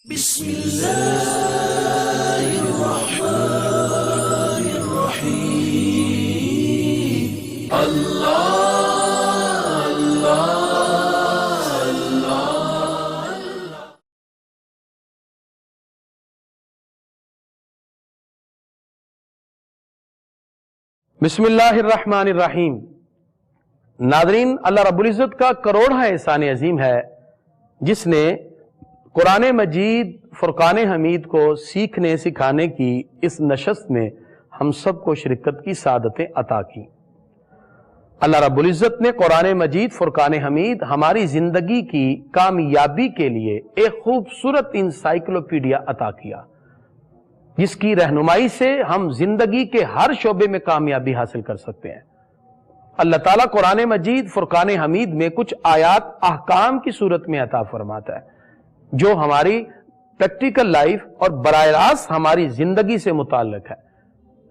بسم الله الرحمن الرحيم الله الله الله بسم اللہ الرحمن الرحیم۔ ناظرین، اللہ رب العزت کا کروڑہ احسان عظیم ہے جس نے قرآن مجید فرقان حمید کو سیکھنے سکھانے کی اس نشست میں ہم سب کو شرکت کی سعادتیں عطا کی۔ اللہ رب العزت نے قرآن مجید فرقان حمید ہماری زندگی کی کامیابی کے لیے ایک خوبصورت انسائیکلوپیڈیا عطا کیا جس کی رہنمائی سے ہم زندگی کے ہر شعبے میں کامیابی حاصل کر سکتے ہیں۔ اللہ تعالیٰ قرآن مجید فرقان حمید میں کچھ آیات احکام کی صورت میں عطا فرماتا ہے جو ہماری پریکٹیکل لائف اور براہ راست ہماری زندگی سے متعلق ہے،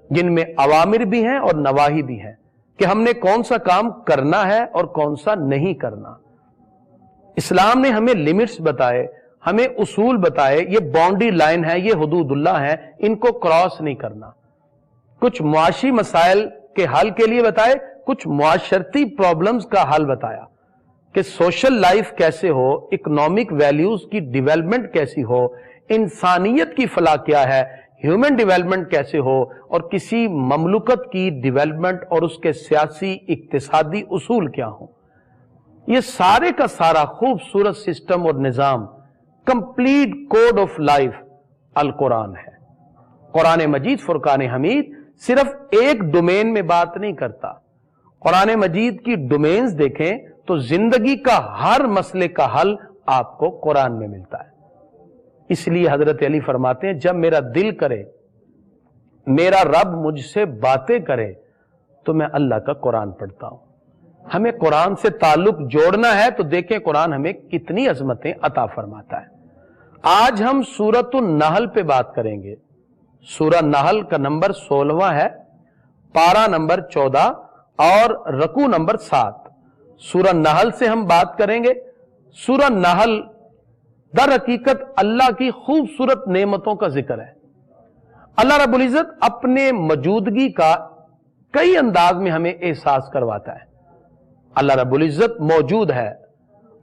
جن میں اوامر بھی ہیں اور نواہی بھی ہیں کہ ہم نے کون سا کام کرنا ہے اور کون سا نہیں کرنا۔ اسلام نے ہمیں لمٹس بتائے، ہمیں اصول بتائے، یہ باؤنڈری لائن ہے، یہ حدود اللہ ہے، ان کو کراس نہیں کرنا۔ کچھ معاشی مسائل کے حل کے لیے بتائے، کچھ معاشرتی پرابلمز کا حل بتایا کہ سوشل لائف کیسے ہو، اکنامک ویلیوز کی ڈیولپمنٹ کیسی ہو، انسانیت کی فلاح کیا ہے، ہیومن ڈیولپمنٹ کیسے ہو، اور کسی مملکت کی ڈیولپمنٹ اور اس کے سیاسی اقتصادی اصول کیا ہوں۔ یہ سارے کا سارا خوبصورت سسٹم اور نظام، کمپلیٹ کوڈ آف لائف القرآن ہے۔ قرآن مجید فرقان حمید صرف ایک ڈومین میں بات نہیں کرتا۔ قرآن مجید کی ڈومینز دیکھیں تو زندگی کا ہر مسئلے کا حل آپ کو قرآن میں ملتا ہے۔ اس لیے حضرت علی فرماتے ہیں، جب میرا دل کرے، میرا رب مجھ سے باتیں کرے تو میں اللہ کا قرآن پڑھتا ہوں۔ ہمیں قرآن سے تعلق جوڑنا ہے تو دیکھیں قرآن ہمیں کتنی عظمتیں عطا فرماتا ہے۔ آج ہم سورۃ النحل پہ بات کریں گے۔ سورہ نحل کا نمبر 16 ہے، پارہ نمبر 14 اور رکوع نمبر 7۔ سورہ نحل سے ہم بات کریں گے۔ سورہ نحل در حقیقت اللہ کی خوبصورت نعمتوں کا ذکر ہے۔ اللہ رب العزت اپنے موجودگی کا کئی انداز میں ہمیں احساس کرواتا ہے۔ اللہ رب العزت موجود ہے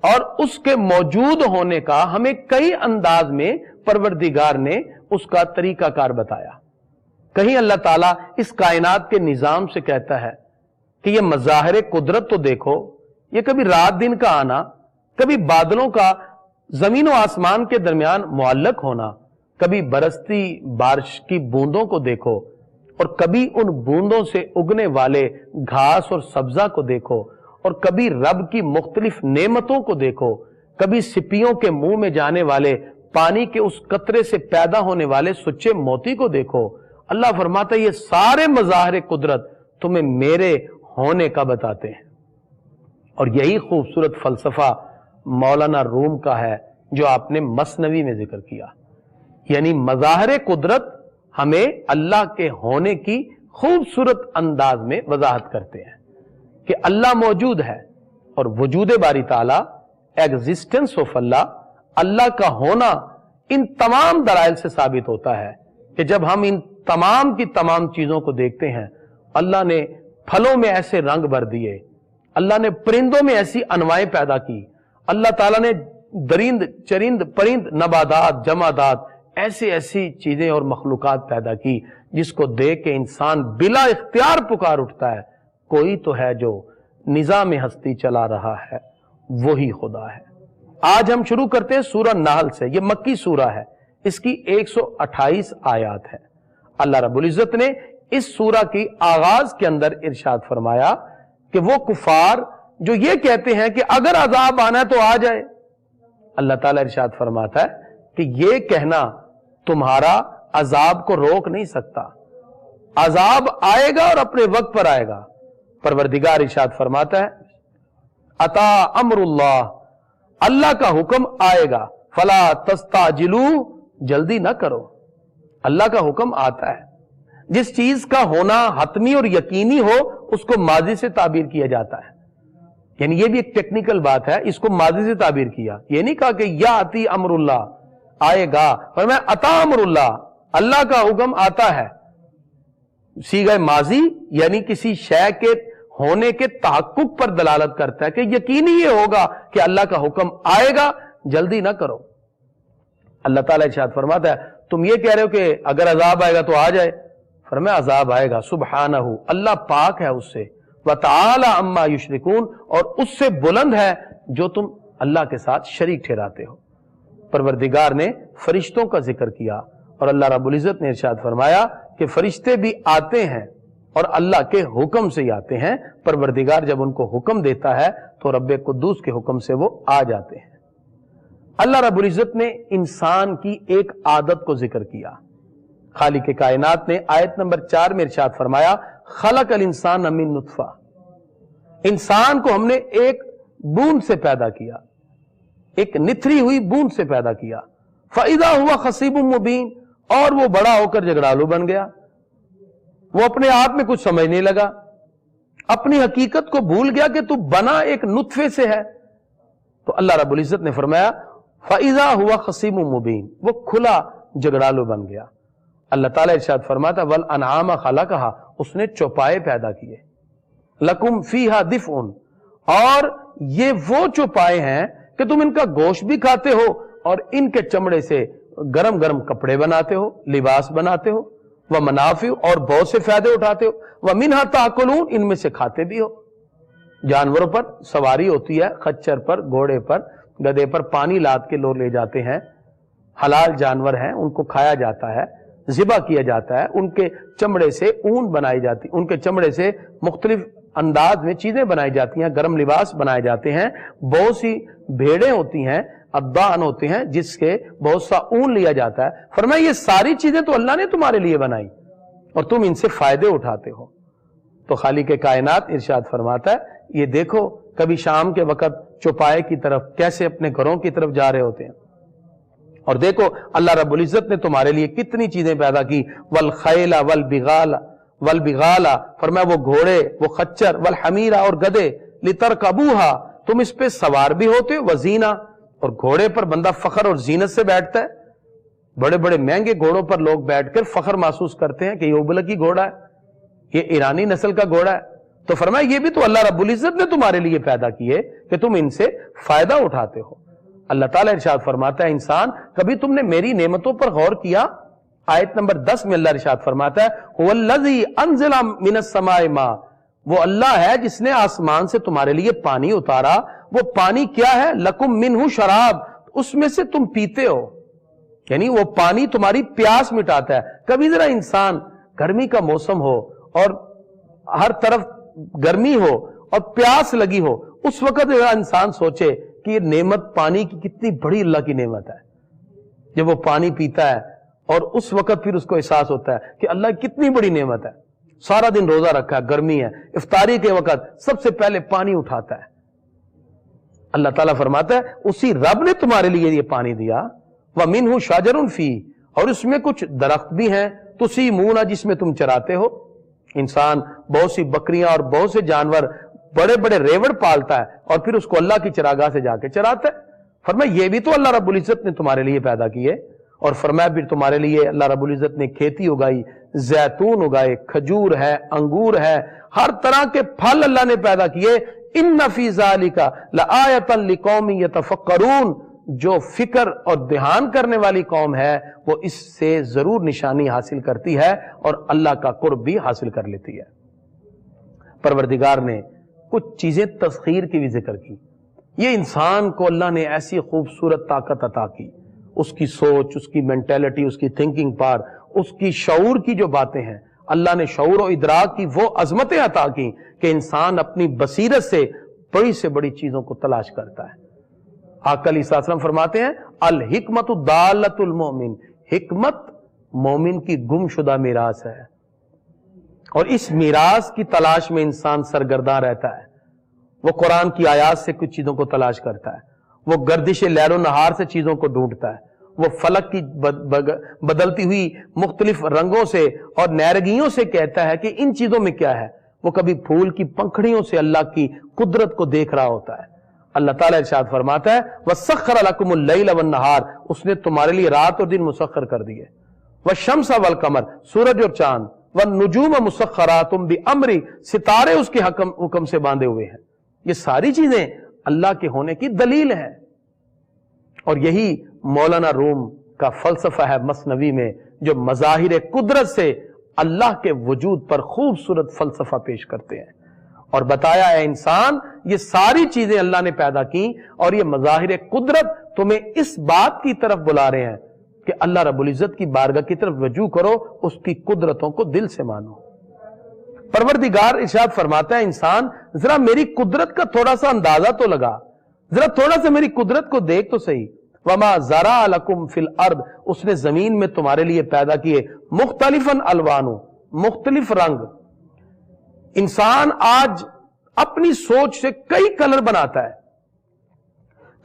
اور اس کے موجود ہونے کا ہمیں کئی انداز میں پروردگار نے اس کا طریقہ کار بتایا۔ کہیں اللہ تعالیٰ اس کائنات کے نظام سے کہتا ہے کہ یہ مظاہر قدرت تو دیکھو، یہ کبھی رات دن کا آنا، کبھی بادلوں کا زمین و آسمان کے درمیان معلق ہونا، کبھی برستی بارش کی بوندوں کو دیکھو، اور کبھی ان بوندوں سے اگنے والے گھاس اور سبزہ کو دیکھو، اور کبھی رب کی مختلف نعمتوں کو دیکھو، کبھی سپیوں کے منہ میں جانے والے پانی کے اس قطرے سے پیدا ہونے والے سچے موتی کو دیکھو۔ اللہ فرماتا ہے یہ سارے مظاہر قدرت تمہیں میرے ہونے کا بتاتے ہیں۔ اور یہی خوبصورت فلسفہ مولانا روم کا ہے جو آپ نے مثنوی میں ذکر کیا، یعنی مظاہر قدرت ہمیں اللہ کے ہونے کی خوبصورت انداز میں وضاحت کرتے ہیں کہ اللہ موجود ہے، اور وجود باری تعالیٰ، ایگزسٹنس آف اللہ، اللہ کا ہونا ان تمام دلائل سے ثابت ہوتا ہے کہ جب ہم ان تمام کی تمام چیزوں کو دیکھتے ہیں، اللہ نے پھلوں میں ایسے رنگ بھر دیے، اللہ نے پرندوں میں ایسی انواعیں پیدا کی، اللہ تعالیٰ نے درند چرند پرند نباتات جمادات ایسی چیزیں اور مخلوقات پیدا کی جس کو دیکھ کے انسان بلا اختیار پکار اٹھتا ہے، کوئی تو ہے جو نظام ہستی چلا رہا ہے، وہی خدا ہے۔ آج ہم شروع کرتے ہیں سورہ نحل سے۔ یہ مکی سورہ ہے، اس کی 128 آیات ہے۔ اللہ رب العزت نے اس سورہ کی آغاز کے اندر ارشاد فرمایا کہ وہ کفار جو یہ کہتے ہیں کہ اگر عذاب آنا ہے تو آ جائے، اللہ تعالیٰ ارشاد فرماتا ہے کہ یہ کہنا تمہارا عذاب کو روک نہیں سکتا، عذاب آئے گا اور اپنے وقت پر آئے گا۔ پروردگار ارشاد فرماتا ہے اتا امر اللہ، اللہ کا حکم آئے گا، فلا تستعجلوا، جلدی نہ کرو۔ اللہ کا حکم آتا ہے، جس چیز کا ہونا حتمی اور یقینی ہو اس کو ماضی سے تعبیر کیا جاتا ہے۔ یعنی یہ بھی ایک ٹیکنیکل بات ہے، اس کو ماضی سے تعبیر کیا، یہ نہیں کہا کہ یاتی امر اللہ، آئے گا. فرمایا اتا امر اللہ, اللہ کا حکم آتا ہے. صیغہ ماضی یعنی کسی شے کے ہونے کے تحقق پر دلالت کرتا ہے کہ یقینی یہ ہوگا کہ اللہ کا حکم آئے گا, جلدی نہ کرو. اللہ تعالیٰ ارشاد فرماتا ہے تم یہ کہہ رہے ہو کہ اگر عذاب آئے گا تو آ جائے. فرمایا عذاب آئے گا, سبحانہ, اللہ پاک ہے اس سے, وَتَعَالَى عَمَّا يُشْرِكُونَ, اور اس سے بلند ہے جو تم اللہ کے ساتھ شریک ٹھہراتے ہو. پروردگار نے فرشتوں کا ذکر کیا اور اللہ رب العزت نے ارشاد فرمایا کہ فرشتے بھی آتے ہیں اور اللہ کے حکم سے ہی آتے ہیں. پروردگار جب ان کو حکم دیتا ہے تو رب قدوس کے حکم سے وہ آ جاتے ہیں. اللہ رب العزت نے انسان کی ایک عادت کو ذکر کیا. خالق کائنات نے آیت نمبر 4 میں ارشاد فرمایا خلق الانسان من نطفہ, انسان کو ہم نے ایک بوند سے پیدا کیا, ایک نتھری ہوئی بوند سے پیدا کیا. فَإِذَا هُوَ خَصِيبٌ مُبِينٌ, اور وہ بڑا ہو کر جھگڑالو بن گیا. وہ اپنے آپ میں کچھ سمجھنے لگا, اپنی حقیقت کو بھول گیا کہ تو بنا ایک نطفے سے ہے. تو اللہ رب العزت نے فرمایا فَإِذَا هُوَ خَصِيبٌ مُبِينٌ, وہ کھلا جھگڑالو بن گیا. اللہ تعالیٰ ارشاد فرماتا وَالْأَنْعَامَ خَلَقَهَا, اس نے چوپائے پیدا کیے. لَكُمْ فِيهَا دِفْءٌ, اور یہ وہ چوپائے ہیں کہ تم ان کا گوشت بھی کھاتے ہو اور ان کے چمڑے سے گرم گرم کپڑے بناتے ہو, لباس بناتے ہو. وَمَنَافِعُ, اور بہت سے فائدے اٹھاتے ہو. وَمِنْهَا تَأْكُلُونَ, ان میں سے کھاتے بھی ہو. جانوروں پر سواری ہوتی ہے, خچر پر, گھوڑے پر, گدھے پر, پانی لاد کے لوگ لے جاتے ہیں. حلال جانور ہیں, ان کو کھایا جاتا ہے, ذبح کیا جاتا ہے. ان کے چمڑے سے اون بنائی جاتی, ان کے چمڑے سے مختلف انداز میں چیزیں بنائی جاتی ہیں, گرم لباس بنائے جاتے ہیں. بہت سی بھیڑیں ہوتی ہیں, ابدان ہوتے ہیں جس کے بہت سا اون لیا جاتا ہے. فرمایا یہ ساری چیزیں تو اللہ نے تمہارے لیے بنائی اور تم ان سے فائدے اٹھاتے ہو. تو خالق کائنات ارشاد فرماتا ہے یہ دیکھو کبھی شام کے وقت چوپائے کی طرف کیسے اپنے گھروں کی طرف جا رہے ہوتے ہیں, اور دیکھو اللہ رب العزت نے تمہارے لیے کتنی چیزیں پیدا کی. والخیل والبغال, والبغال فرمایا وہ گھوڑے, وہ خچر, والحمیر, اور گدے, لترکبوہا, تم اس پہ سوار بھی ہوتے ہو. وزینہ, اور گھوڑے پر بندہ فخر اور زینت سے بیٹھتا ہے. بڑے بڑے مہنگے گھوڑوں پر لوگ بیٹھ کر فخر محسوس کرتے ہیں کہ یہ ابلکی گھوڑا ہے, یہ ایرانی نسل کا گھوڑا ہے. تو فرمایا یہ بھی تو اللہ رب العزت نے تمہارے لیے پیدا کیے کہ تم ان سے فائدہ اٹھاتے ہو. اللہ تعالیٰ ارشاد فرماتا ہے انسان کبھی تم نے میری نعمتوں پر غور کیا؟ آیت نمبر 10 میں اللہ ارشاد فرماتا ہے هو الذی انزل من السماء ماء, وہ اللہ ہے جس نے آسمان سے تمہارے لیے پانی اتارا. وہ پانی کیا ہے؟ لکم منہ شراب, اس میں سے تم پیتے ہو, یعنی وہ پانی تمہاری پیاس مٹاتا ہے. کبھی ذرا انسان گرمی کا موسم ہو اور ہر طرف گرمی ہو اور پیاس لگی ہو, اس وقت انسان سوچے کہ یہ نعمت پانی کی کتنی بڑی اللہ کی نعمت ہے. جب وہ پانی پیتا ہے اور اس وقت پھر اس کو احساس ہوتا ہے کہ اللہ کتنی بڑی نعمت ہے. سارا دن روزہ رکھا ہے, گرمی ہے, افطاری کے وقت سب سے پہلے پانی اٹھاتا ہے. اللہ تعالیٰ فرماتا ہے اسی رب نے تمہارے لیے یہ پانی دیا. وَمِنْهُ شَجَرٌ فِيهِ, اور اس میں کچھ درخت بھی ہیں, تُسِیمُونَ, جس میں تم چراتے ہو. انسان بہت سی بکریاں اور بہت سے جانور بڑے بڑے ریوڑ پالتا ہے اور پھر اس کو اللہ کی چراگاہ سے جا کے چراتا ہے. فرمایا یہ بھی تو اللہ رب العزت نے تمہارے لیے پیدا کیے. اور فرمایا پھر تمہارے لیے اللہ رب العزت نے کھیتی اگائی, زیتون اگائے, کھجور ہے, انگور ہے, ہر طرح کے پھل اللہ نے پیدا کیے. ان فی ذالک لآیۃ لقوم یتفکرون, جو فکر اور دھیان کرنے والی قوم ہے وہ اس سے ضرور نشانی حاصل کرتی ہے اور اللہ کا قرب بھی حاصل کر لیتی ہے. پروردگار نے کچھ چیزیں تسخیر کی بھی ذکر کی. یہ انسان کو اللہ نے ایسی خوبصورت طاقت عطا کی, اس کی سوچ, اس کی مینٹیلٹی, اس کی تھنکنگ پار, اس کی شعور کی جو باتیں ہیں, اللہ نے شعور و ادراک کی وہ عظمتیں عطا کی کہ انسان اپنی بصیرت سے بڑی سے بڑی چیزوں کو تلاش کرتا ہے. آقا علیہ السلام فرماتے ہیں الحکمت دالت المومن, حکمت مومن کی گم شدہ میراث ہے, اور اس میراث کی تلاش میں انسان سرگرداں رہتا ہے. وہ قرآن کی آیات سے کچھ چیزوں کو تلاش کرتا ہے, وہ گردش لیل و نہار سے چیزوں کو ڈھونڈتا ہے, وہ فلک کی بدلتی ہوئی مختلف رنگوں سے اور نیرگیوں سے کہتا ہے کہ ان چیزوں میں کیا ہے. وہ کبھی پھول کی پنکھڑیوں سے اللہ کی قدرت کو دیکھ رہا ہوتا ہے. اللہ تعالیٰ ارشاد فرماتا ہے وَسَخَّرَ لَكُمُ اللَّيْلَ وَالنَّهَارَ، اس نے تمہارے لیے رات اور دن مسخر کر دیے، وَالشَّمْسَ وَالْقَمَرَ، سورج اور چاند، وَالنُّجُومَ مُسَخَّرَاتٌ بِأَمْرِهِ، ستارے اس کے حکم سے باندھے ہوئے ہیں۔ یہ ساری چیزیں اللہ کے ہونے کی دلیل ہے، اور یہی مولانا روم کا فلسفہ ہے مثنوی میں، جو مظاہر قدرت سے اللہ کے وجود پر خوبصورت فلسفہ پیش کرتے ہیں اور بتایا ہے انسان یہ ساری چیزیں اللہ نے پیدا کی، اور یہ مظاہر قدرت تمہیں اس بات کی طرف بلا رہے ہیں کہ اللہ رب العزت کی بارگاہ کی طرف رجوع کرو، اس کی قدرتوں کو دل سے مانو۔ پروردگار ارشاد فرماتا ہے انسان ذرا میری قدرت کا تھوڑا سا اندازہ تو لگا، ذرا تھوڑا سا میری قدرت کو دیکھ تو صحیح۔ وَمَا زَرَعَ لَكُمْ فِي الْأَرْضِ، اس نے زمین میں تمہارے لیے پیدا کیے مختلفاً الوانو، مختلف رنگ۔ انسان آج اپنی سوچ سے کئی کلر بناتا ہے،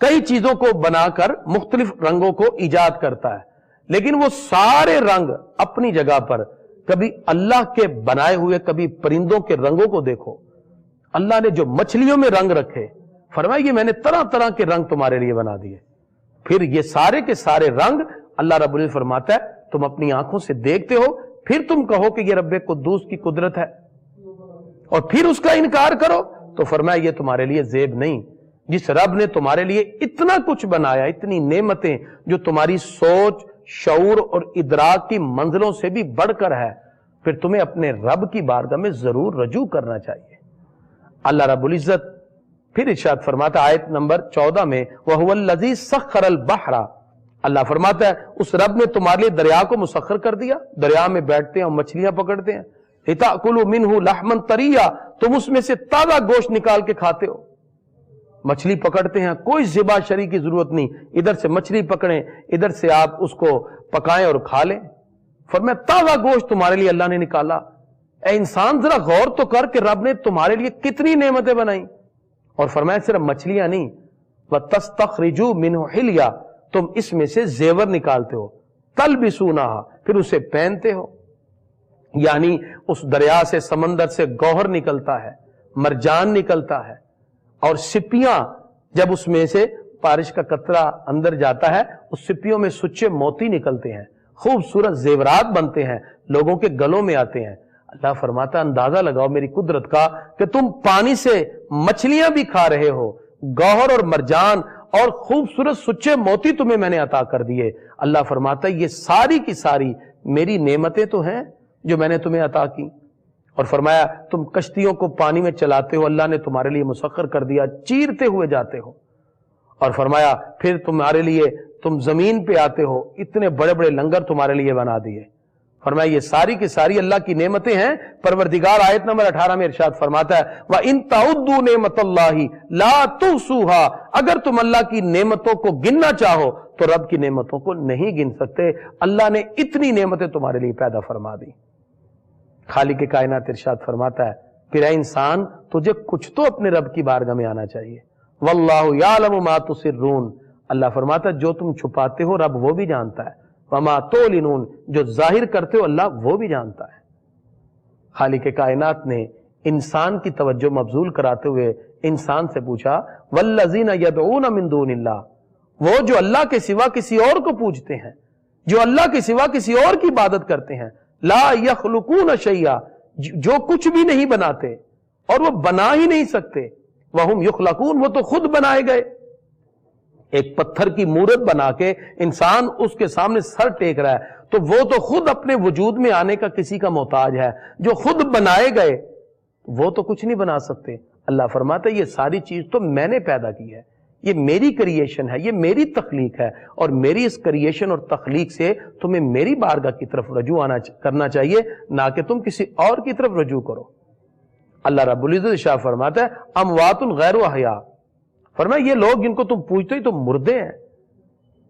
کئی چیزوں کو بنا کر مختلف رنگوں کو ایجاد کرتا ہے، لیکن وہ سارے رنگ اپنی جگہ پر، کبھی اللہ کے بنائے ہوئے کبھی پرندوں کے رنگوں کو دیکھو، اللہ نے جو مچھلیوں میں رنگ رکھے، فرمایا یہ میں نے طرح طرح کے رنگ تمہارے لیے بنا دیے، پھر یہ سارے کے سارے رنگ اللہ رب العزت فرماتا ہے تم اپنی آنکھوں سے دیکھتے ہو، پھر تم کہو کہ یہ رب قدوس کی قدرت ہے اور پھر اس کا انکار کرو، تو فرمایا یہ تمہارے لیے زیب نہیں۔ جس رب نے تمہارے لیے اتنا کچھ بنایا، اتنی نعمتیں جو تمہاری سوچ، شعور اور ادراک کی منزلوں سے بھی بڑھ کر ہے، پھر تمہیں اپنے رب کی بارگاہ میں ضرور رجوع کرنا چاہیے۔ اللہ رب العزت پھر ارشاد فرماتا ہے آیت نمبر 14 میں وَهُوَ الَّذِي سَخَّرَ الْبَحْرَ، اللہ فرماتا ہے اس رب نے تمہارے لیے دریا کو مسخر کر دیا، دریا میں بیٹھتے ہیں اور مچھلیاں پکڑتے ہیں، لِتَأْكُلُوا مِنْهُ لَحْمًا طَرِيًّا، تم اس میں سے تازہ گوشت نکال کے کھاتے ہو۔ مچھلی پکڑتے ہیں، کوئی ذبح شری کی ضرورت نہیں، ادھر سے مچھلی پکڑیں، ادھر سے آپ اس کو پکائیں اور کھا لیں۔ فرمایا تازہ گوشت تمہارے لیے اللہ نے نکالا۔ اے انسان ذرا غور تو کر کہ رب نے تمہارے لیے کتنی نعمتیں بنائیں، اور فرمایا صرف مچھلیاں نہیں، وَتَسْتَخْرِجُوا مِنْهُ حِلْيًا، تم اس میں سے زیور نکالتے ہو، تَلْبِسُونَهَا، پھر اسے پہنتے ہو۔ یعنی اس دریا سے، سمندر سے گوہر نکلتا ہے، مرجان نکلتا ہے، اور سپیاں جب اس میں سے بارش کا قطرہ اندر جاتا ہے، اس سپیوں میں سچے موتی نکلتے ہیں، خوبصورت زیورات بنتے ہیں، لوگوں کے گلوں میں آتے ہیں۔ اللہ فرماتا اندازہ لگاؤ میری قدرت کا کہ تم پانی سے مچھلیاں بھی کھا رہے ہو، گوہر اور مرجان اور خوبصورت سچے موتی تمہیں میں نے عطا کر دیے۔ اللہ فرماتا یہ ساری کی ساری میری نعمتیں تو ہیں جو میں نے تمہیں عطا کی۔ اور فرمایا تم کشتیوں کو پانی میں چلاتے ہو، اللہ نے تمہارے لیے مسخر کر دیا، چیرتے ہوئے جاتے ہو۔ اور فرمایا پھر تمہارے لیے تم زمین پہ آتے ہو، اتنے بڑے بڑے لنگر تمہارے لیے بنا دیے۔ فرمایا یہ ساری کی ساری اللہ کی نعمتیں ہیں۔ پروردگار آیت نمبر 18 میں ارشاد فرماتا ہے وَإِن تَعُدُّوا نِعْمَتَ اللَّهِ لَا تُحْصُوهَا، اگر تم اللہ کی نعمتوں کو گننا چاہو تو رب کی نعمتوں کو نہیں گن سکتے۔ اللہ نے اتنی نعمتیں تمہارے لیے پیدا فرما دی۔ خالق کائنات ارشاد فرماتا ہے پھر اے انسان تجھے کچھ تو اپنے رب کی بارگاہ میں آنا چاہیے۔ وَاللَّهُ يَعْلَمُ مَا تُسِرُّونَ، اللہ فرماتا ہے جو تم چھپاتے ہو رب وہ بھی جانتا ہے، وَمَا تُعْلِنُونَ، جو ظاہر کرتے ہو اللہ وہ بھی جانتا ہے۔ خالق کائنات نے انسان کی توجہ مبذول کراتے ہوئے انسان سے پوچھا وَالَّذِينَ يَدْعُونَ مِن دُونِ اللَّهِ، وہ جو اللہ کے سوا کسی اور کو پوجتے ہیں، جو اللہ کے سوا کسی اور کی عبادت کرتے ہیں، لا يخلقون شیئا، جو کچھ بھی نہیں بناتے اور وہ بنا ہی نہیں سکتے، وہم یخلقون، وہ تو خود بنائے گئے۔ ایک پتھر کی مورت بنا کے انسان اس کے سامنے سر ٹیک رہا ہے تو وہ تو خود اپنے وجود میں آنے کا کسی کا محتاج ہے، جو خود بنائے گئے وہ تو کچھ نہیں بنا سکتے۔ اللہ فرماتا ہے یہ ساری چیز تو میں نے پیدا کی ہے، یہ میری کریشن ہے، یہ میری تخلیق ہے، اور میری اس کریشن اور تخلیق سے تمہیں میری بارگاہ کی طرف رجوع کرنا چاہیے، نہ کہ تم کسی اور کی طرف رجوع کرو۔ اللہ رب العزت شاہ فرماتا ہے اموات غیر احیاء، فرمایا یہ لوگ جن کو تم پوجتے ہی تو مردے ہیں،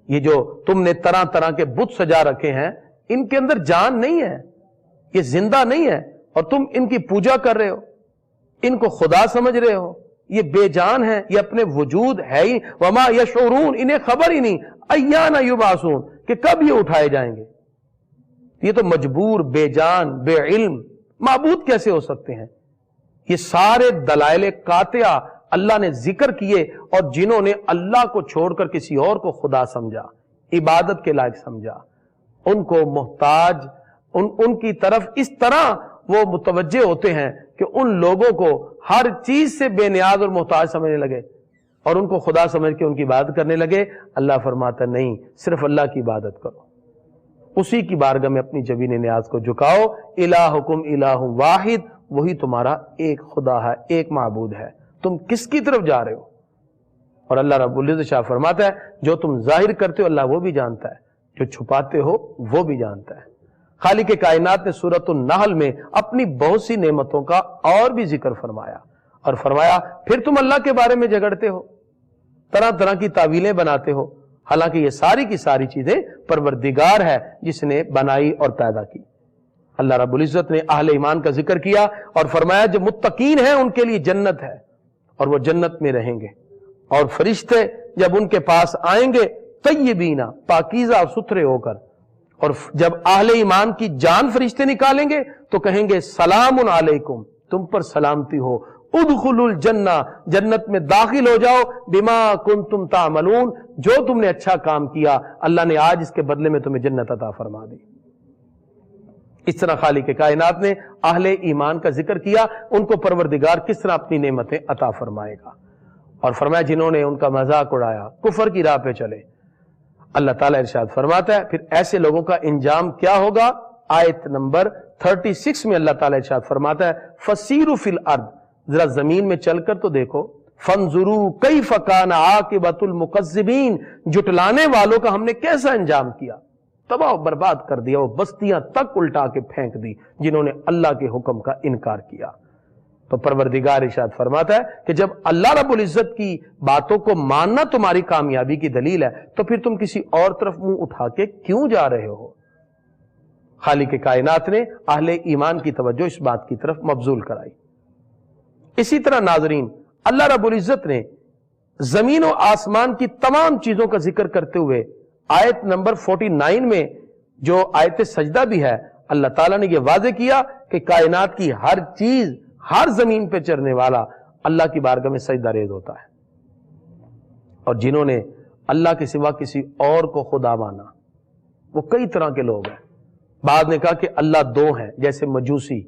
یہ جو تم نے طرح طرح کے بت سجا رکھے ہیں ان کے اندر جان نہیں ہے، یہ زندہ نہیں ہے، اور تم ان کی پوجا کر رہے ہو، ان کو خدا سمجھ رہے ہو، یہ بے جان ہے، یہ اپنے وجود ہے ہی، وما یشعرون، انہیں خبر ہی نہیں، ایان یبعثون، کہ کب یہ اٹھائے جائیں گے۔ یہ تو مجبور، بے جان، بے علم معبود کیسے ہو سکتے ہیں؟ یہ سارے دلائل قاطعہ اللہ نے ذکر کیے اور جنہوں نے اللہ کو چھوڑ کر کسی اور کو خدا سمجھا، عبادت کے لائق سمجھا، ان کو محتاج، ان کی طرف اس طرح وہ متوجہ ہوتے ہیں کہ ان لوگوں کو ہر چیز سے بے نیاز اور محتاج سمجھنے لگے اور ان کو خدا سمجھ کے ان کی عبادت کرنے لگے۔ اللہ فرماتا نہیں، صرف اللہ کی عبادت کرو، اسی کی بارگاہ میں اپنی جبین نیاز کو جھکاؤ۔ الہکم الہ واحد، وہی تمہارا ایک خدا ہے، ایک معبود ہے، تم کس کی طرف جا رہے ہو؟ اور اللہ رب العزت شاہ فرماتا ہے جو تم ظاہر کرتے ہو اللہ وہ بھی جانتا ہے، جو چھپاتے ہو وہ بھی جانتا ہے۔ خالق کائنات نے سورۃ النحل میں اپنی بہت سی نعمتوں کا اور بھی ذکر فرمایا اور فرمایا پھر تم اللہ کے بارے میں جھگڑتے ہو، طرح طرح کی تعویلیں بناتے ہو، حالانکہ یہ ساری کی ساری چیزیں پروردگار ہے جس نے بنائی اور پیدا کی۔ اللہ رب العزت نے اہل ایمان کا ذکر کیا اور فرمایا جو متقین ہیں ان کے لیے جنت ہے اور وہ جنت میں رہیں گے، اور فرشتے جب ان کے پاس آئیں گے طیبین، پاکیزہ اور ستھرے ہو کر، اور جب اہل ایمان کی جان فرشتے نکالیں گے تو کہیں گے سلام علیکم، تم پر سلامتی ہو، ادخلوا الجنہ، جنت میں داخل ہو جاؤ، بما کنتم تعملون، جو تم نے اچھا کام کیا اللہ نے آج اس کے بدلے میں تمہیں جنت عطا فرما دی۔ اس طرح خالق کائنات نے اہل ایمان کا ذکر کیا، ان کو پروردگار کس طرح اپنی نعمتیں عطا فرمائے گا، اور فرمایا جنہوں نے ان کا مذاق اڑایا، کفر کی راہ پہ چلے، اللہ تعالیٰ ارشاد فرماتا ہے پھر ایسے لوگوں کا انجام کیا ہوگا۔ آیت نمبر 36 میں اللہ تعالیٰ ارشاد فرماتا ہے فسیروا فی الارض، ذرا زمین میں چل کر تو دیکھو، فانظروا کیف کان عاقبۃ المکذبین، جھٹلانے والوں کا ہم نے کیسا انجام کیا، تباہ و برباد کر دیا، وہ بستیاں تک الٹا کے پھینک دی جنہوں نے اللہ کے حکم کا انکار کیا۔ تو پروردگار ارشاد فرماتا ہے کہ جب اللہ رب العزت کی باتوں کو ماننا تمہاری کامیابی کی دلیل ہے تو پھر تم کسی اور طرف منہ اٹھا کے کیوں جا رہے ہو؟ خالق کائنات نے اہل ایمان کی توجہ اس بات کی طرف مبذول کرائی۔ اسی طرح ناظرین اللہ رب العزت نے زمین و آسمان کی تمام چیزوں کا ذکر کرتے ہوئے آیت نمبر 49 میں جو آیت سجدہ بھی ہے، اللہ تعالیٰ نے یہ واضح کیا کہ کائنات کی ہر چیز، ہر زمین پہ چرنے والا اللہ کی بارگاہ میں سجدہ ریز ہوتا ہے، اور جنہوں نے اللہ کے سوا کسی اور کو خدا مانا وہ کئی طرح کے لوگ ہیں۔ بعد نے کہا کہ اللہ دو ہیں، جیسے مجوسی،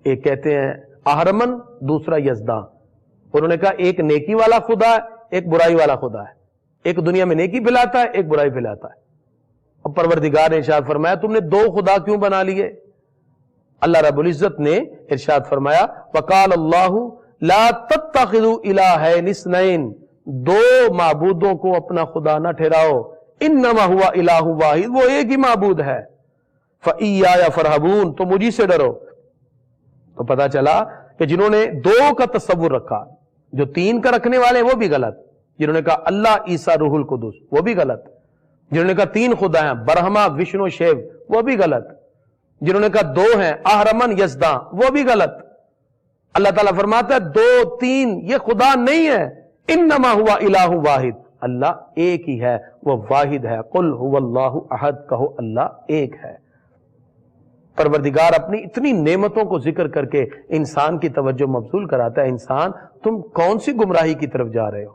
ایک کہتے ہیں اہرمن، دوسرا یزداں، انہوں نے کہا ایک نیکی والا خدا ہے، ایک برائی والا خدا ہے، ایک دنیا میں نیکی پھیلاتا ہے، ایک برائی پھیلاتا ہے۔ اور پروردگار نے ارشاد فرمایا تم نے دو خدا کیوں بنا لیے؟ اللہ رب العزت نے ارشاد فرمایا وقال اللہ لا تتخذوا الہین اثنین، دو معبودوں کو اپنا خدا نہ ٹھہراؤ، انما ہوا الہ واحد، وہ ایک ہی معبود ہے، فایایا فرہبون، تو مجھی سے ڈرو۔ تو پتا چلا کہ جنہوں نے دو کا تصور رکھا، جو تین کا رکھنے والے وہ بھی غلط، جنہوں نے کہا اللہ عیسیٰ روح القدس وہ بھی غلط، جنہوں نے کہا تین خدا ہیں برہما وشنو شیو وہ بھی غلط، جنہوں نے کہا دو ہیں اہرمن یزداں وہ بھی غلط۔ اللہ تعالیٰ فرماتا ہے دو تین یہ خدا نہیں ہے، انما ہوا الہ واحد، اللہ ایک ہی ہے، وہ واحد ہے، قل هو اللہ احد، کہو اللہ ایک ہے۔ پروردگار اپنی اتنی نعمتوں کو ذکر کر کے انسان کی توجہ مبذول کراتا ہے، انسان تم کون سی گمراہی کی طرف جا رہے ہو؟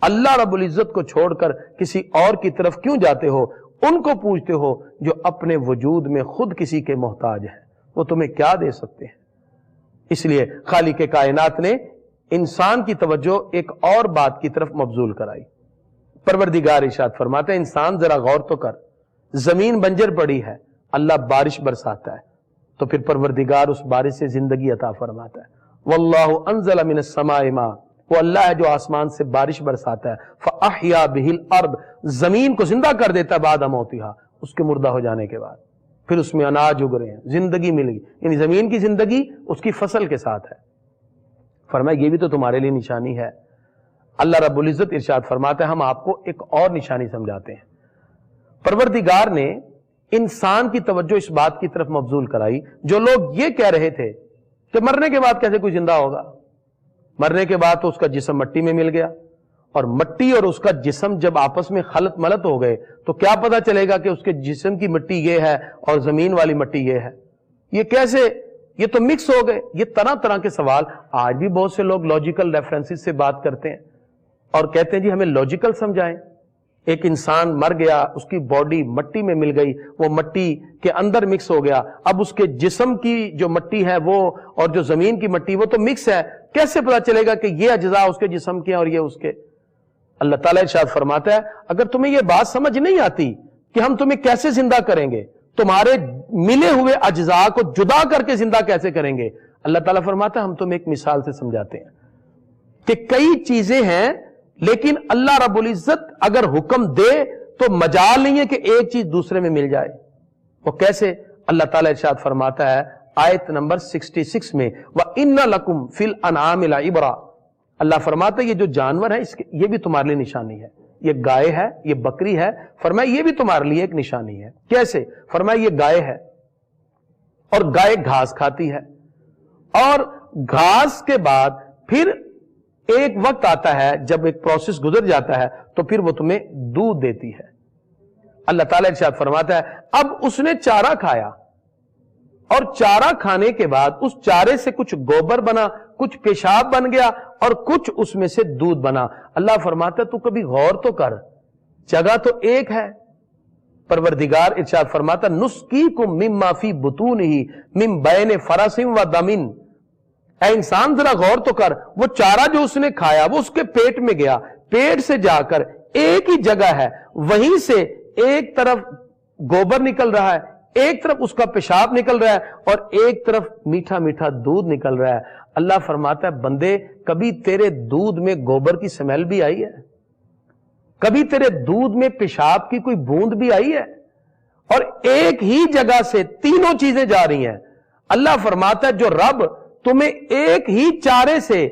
اللہ رب العزت کو چھوڑ کر کسی اور کی طرف کیوں جاتے ہو؟ ان کو پوچھتے ہو جو اپنے وجود میں خود کسی کے محتاج ہیں، وہ تمہیں کیا دے سکتے ہیں؟ اس لیے خالق کائنات نے انسان کی توجہ ایک اور بات کی طرف مبذول کرائی۔ پروردگار ارشاد فرماتا ہے انسان ذرا غور تو کر، زمین بنجر پڑی ہے، اللہ بارش برساتا ہے تو پھر پروردگار اس بارش سے زندگی عطا فرماتا ہے۔ واللہ انزل من السماء ماء، وہ اللہ ہے جو آسمان سے بارش برساتا ہے، فاحیا بہ الارض، زمین کو زندہ کر دیتا ہے بعد موتہا، اس کے مردہ ہو جانے کے بعد، پھر اس میں اناج اگ رہے ہیں، زندگی مل گئی، یعنی زمین کی زندگی اس کی فصل کے ساتھ ہے۔ فرمایا یہ بھی تو تمہارے لیے نشانی ہے۔ اللہ رب العزت ارشاد فرماتا ہے ہم آپ کو ایک اور نشانی سمجھاتے ہیں۔ پروردگار نے انسان کی توجہ اس بات کی طرف مبذول کرائی، جو لوگ یہ کہہ رہے تھے کہ مرنے کے بعد کیسے کوئی زندہ ہوگا، مرنے کے بعد تو اس کا جسم مٹی میں مل گیا، اور مٹی اور اس کا جسم جب آپس میں خلط ملط ہو گئے تو کیا پتا چلے گا کہ اس کے جسم کی مٹی یہ ہے اور زمین والی مٹی یہ ہے، یہ کیسے، یہ تو مکس ہو گئے۔ یہ طرح طرح کے سوال آج بھی بہت سے لوگ لاجیکل ریفرنسز سے بات کرتے ہیں اور کہتے ہیں جی ہمیں لاجیکل سمجھائیں. ایک انسان مر گیا، اس کی باڈی مٹی میں مل گئی، وہ مٹی کے اندر مکس ہو گیا، اب اس کے جسم کی جو مٹی ہے وہ اور جو زمین کی مٹی وہ تو مکس ہے، کیسے پتا چلے گا کہ یہ اجزاء اس کے جسم کے ہیں اور یہ اس کے؟ اللہ تعالیٰ ارشاد فرماتا ہے اگر تمہیں یہ بات سمجھ نہیں آتی کہ ہم تمہیں کیسے زندہ کریں گے، تمہارے ملے ہوئے اجزاء کو جدا کر کے زندہ کیسے کریں گے، اللہ تعالیٰ فرماتا ہے ہم تمہیں ایک مثال سے سمجھاتے ہیں کہ کئی چیزیں ہیں لیکن اللہ رب العزت اگر حکم دے تو مجال نہیں ہے کہ ایک چیز دوسرے میں مل جائے. وہ کیسے؟ اللہ تعالیٰ ارشاد فرماتا ہے آیت نمبر 66 میں وَإِنَّ لَكُمْ فِي الْأَنْعَامِ لَعِبْرَةً. اللہ فرماتا ہے یہ جو جانور ہے یہ بھی تمہارے لیے نشانی ہے، یہ گائے ہے، یہ بکری ہے، فرمایا یہ بھی تمہارے لیے ایک نشانی ہے. کیسے؟ فرمایا یہ گائے ہے اور گائے گھاس کھاتی ہے، اور گھاس کے بعد پھر ایک وقت آتا ہے جب ایک پروسیس گزر جاتا ہے تو پھر وہ تمہیں دودھ دیتی ہے. اللہ تعالیٰ ارشاد فرماتا ہے اب اس نے چارہ کھایا اور چارہ کھانے کے بعد اس چارے سے کچھ گوبر بنا، کچھ پیشاب بن گیا اور کچھ اس میں سے دودھ بنا. اللہ فرماتا ہے تو کبھی غور تو کر، جگہ تو ایک ہے. پروردگار ارشاد فرماتا نسقیکم مما فی بطونہ من بین فرث و دم. اے انسان ذرا غور تو کر، وہ چارہ جو اس نے کھایا وہ اس کے پیٹ میں گیا، پیٹ سے جا کر ایک ہی جگہ ہے، وہیں سے ایک طرف گوبر نکل رہا ہے، ایک طرف اس کا پیشاب نکل رہا ہے اور ایک طرف میٹھا میٹھا دودھ نکل رہا ہے. اللہ فرماتا ہے بندے کبھی تیرے دودھ میں گوبر کی سمیل بھی آئی ہے؟ کبھی تیرے دودھ میں پیشاب کی کوئی بوند بھی آئی ہے؟ اور ایک ہی جگہ سے تینوں چیزیں جا رہی ہیں. اللہ فرماتا ہے جو رب تمہیں ایک ہی چارے سے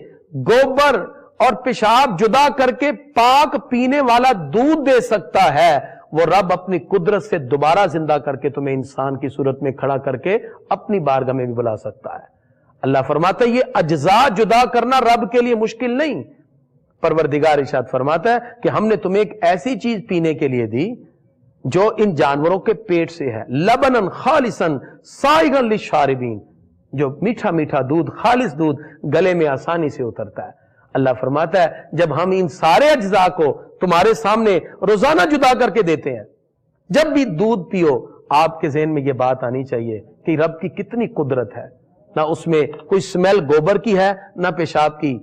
گوبر اور پیشاب جدا کر کے پاک پینے والا دودھ دے سکتا ہے، وہ رب اپنی قدرت سے دوبارہ زندہ کر کے تمہیں انسان کی صورت میں کھڑا کر کے اپنی بارگاہ میں بھی بلا سکتا ہے. اللہ فرماتا ہے یہ اجزاء جدا کرنا رب کے لیے مشکل نہیں. پروردگار ارشاد فرماتا ہے کہ ہم نے تمہیں ایک ایسی چیز پینے کے لیے دی جو ان جانوروں کے پیٹ سے ہے، لبنن خالصن سائغا للشاربین، جو میٹھا میٹھا دودھ، خالص دودھ گلے میں آسانی سے اترتا ہے. اللہ فرماتا ہے جب ہم ان سارے اجزاء کو تمہارے سامنے روزانہ جدا کر کے دیتے ہیں، جب بھی دودھ پیو آپ کے ذہن میں یہ بات آنی چاہیے کہ رب کی کتنی قدرت ہے. نہ اس میں کوئی سمیل گوبر کی ہے نہ پیشاب کی،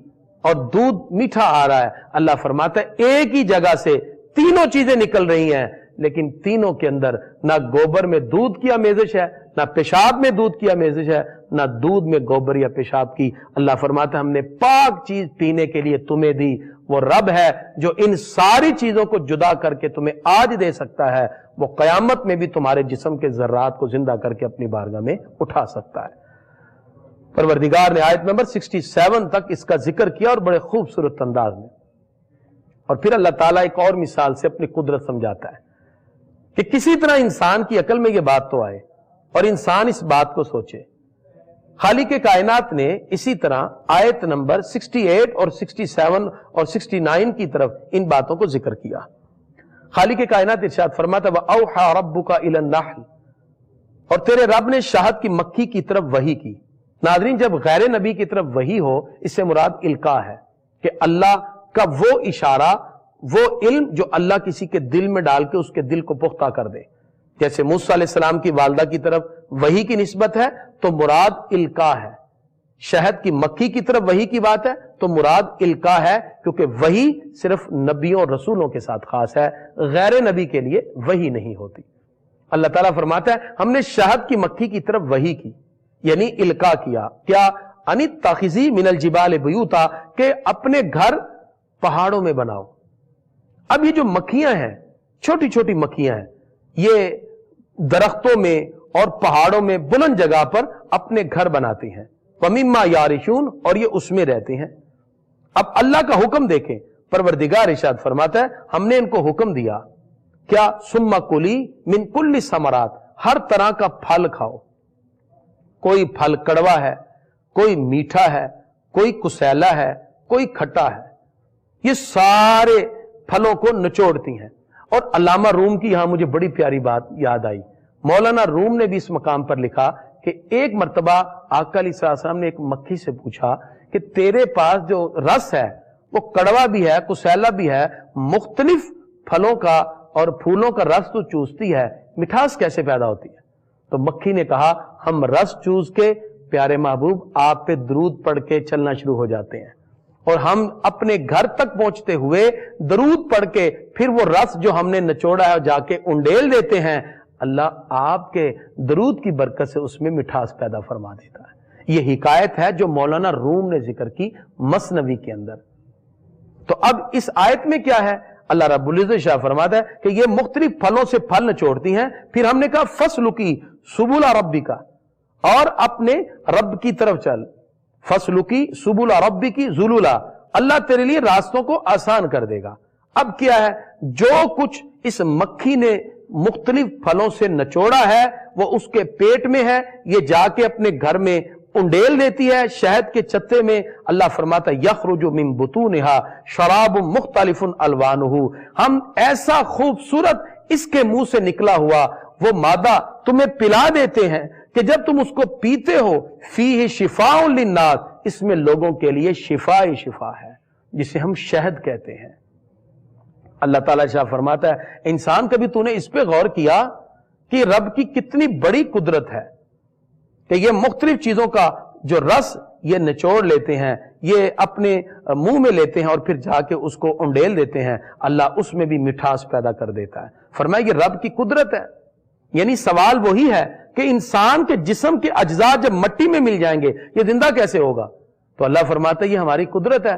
اور دودھ میٹھا آ رہا ہے. اللہ فرماتا ہے ایک ہی جگہ سے تینوں چیزیں نکل رہی ہیں، لیکن تینوں کے اندر نہ گوبر میں دودھ کی آمیزش ہے، نہ پیشاب میں دودھ کی آمیزش ہے، نہ دودھ میں گوبر یا پیشاب کی. اللہ فرماتا ہے ہم نے پاک چیز پینے کے لیے تمہیں دی. وہ رب ہے جو ان ساری چیزوں کو جدا کر کے تمہیں آج دے سکتا ہے، وہ قیامت میں بھی تمہارے جسم کے ذرات کو زندہ کر کے اپنی بارگاہ میں اٹھا سکتا ہے. پروردگار نے آیت نمبر 67 تک اس کا ذکر کیا اور بڑے خوبصورت انداز میں. اور پھر اللہ تعالیٰ ایک اور مثال سے اپنی قدرت سمجھاتا ہے کہ کسی طرح انسان کی عقل میں یہ بات تو آئے اور انسان اس بات کو سوچے. خالق کائنات نے اسی طرح آیت نمبر 68 اور 67 اور 69 کی طرف ان باتوں کو ذکر کیا. خالق کائنات ارشاد فرماتا وَأَوْحَى رَبُّكَ إِلَى النَّحْلِ، اور تیرے رب نے شہد کی مکھی کی طرف وحی کی. ناظرین جب غیر نبی کی طرف وحی ہو اس سے مراد القاء ہے کہ اللہ کا وہ اشارہ، وہ علم جو اللہ کسی کے دل میں ڈال کے اس کے دل کو پختہ کر دے. جیسے موسیٰ علیہ السلام کی والدہ کی طرف وحی کی نسبت ہے تو مراد القاء ہے. شہد کی مکھی کی طرف وحی کی بات ہے تو مراد القاء ہے، کیونکہ وحی صرف نبیوں اور رسولوں کے ساتھ خاص ہے، غیر نبی کے لیے وحی نہیں ہوتی. اللہ تعالیٰ فرماتا ہے ہم نے شہد کی مکھی کی طرف وحی کی، یعنی القاء کیا. کیا؟ انی تخذی من الجبال بیوتا، کہ اپنے گھر پہاڑوں میں بناؤ. اب یہ جو مکھیاں ہیں، چھوٹی چھوٹی مکھیاں ہیں، یہ درختوں میں اور پہاڑوں میں بلند جگہ پر اپنے گھر بناتی ہیں. وَمِمَّا يَعْرِشُونَ، اور یہ اس میں رہتے ہیں. اب اللہ کا حکم دیکھیں، پروردگار ارشاد فرماتا ہے ہم نے ان کو حکم دیا کیا؟ ثُمَّ كُلِي مِن كُلِّ الثَّمَرَاتِ، ہر طرح کا پھل کھاؤ. کوئی پھل کڑوا ہے، کوئی میٹھا ہے، کوئی کسیلا ہے، کوئی کھٹا ہے. یہ سارے پھلوں کو نچوڑتی ہیں. اور علامہ روم کی یہاں مجھے بڑی پیاری بات یاد آئی. مولانا روم نے بھی اس مقام پر لکھا کہ ایک مرتبہ آقا علیہ السلام نے ایک مکھی سے پوچھا کہ تیرے پاس جو رس ہے وہ کڑوا بھی ہے، کسیلا بھی ہے، مختلف پھلوں کا اور پھولوں کا رس تو چوستی ہے، مٹھاس کیسے پیدا ہوتی ہے؟ تو مکھی نے کہا ہم رس چوس کے پیارے محبوب آپ پہ درود پڑھ کے چلنا شروع ہو جاتے ہیں، اور ہم اپنے گھر تک پہنچتے ہوئے درود پڑھ کے پھر وہ رس جو ہم نے نچوڑا ہے جا کے انڈیل دیتے ہیں، اللہ آپ کے درود کی برکت سے اس میں مٹھاس پیدا فرما دیتا ہے۔ یہ حکایت ہے جو مولانا روم نے ذکر کی مثنوی کے اندر۔ تو اب اس آیت میں کیا ہے؟ اللہ رب العزت شاہ فرماتا ہے کہ یہ مختلف پھلوں سے پھل نچوڑتی ہیں، پھر ہم نے کہا فسلکی سبل ربک، اور اپنے رب کی طرف چل، فسلکی سبل ربک ذللا، اللہ تیرے لیے راستوں کو آسان کر دے گا۔ اب کیا ہے؟ جو کچھ اس مکھی نے مختلف پھلوں سے نچوڑا ہے وہ اس کے پیٹ میں ہے، یہ جا کے اپنے گھر میں انڈیل دیتی ہے شہد کے چتے میں۔ اللہ فرماتا ہے یخرج من بطونہا شراب مختلف الوانہ، ہم ایسا خوبصورت اس کے منہ سے نکلا ہوا وہ مادہ تمہیں پلا دیتے ہیں کہ جب تم اس کو پیتے ہو فیہ شفاء للناس، اس میں لوگوں کے لیے شفا ہی شفا ہے، جسے ہم شہد کہتے ہیں۔ اللہ تعالیٰ شاہ فرماتا ہے انسان کبھی تو نے اس پہ غور کیا کہ رب کی کتنی بڑی قدرت ہے کہ یہ مختلف چیزوں کا جو رس یہ نچوڑ لیتے ہیں، یہ اپنے منہ میں لیتے ہیں اور پھر جا کے اس کو انڈیل دیتے ہیں، اللہ اس میں بھی مٹھاس پیدا کر دیتا ہے۔ فرمایا یہ رب کی قدرت ہے۔ یعنی سوال وہی ہے کہ انسان کے جسم کے اجزاء جب مٹی میں مل جائیں گے یہ زندہ کیسے ہوگا؟ تو اللہ فرماتا ہے یہ ہماری قدرت ہے،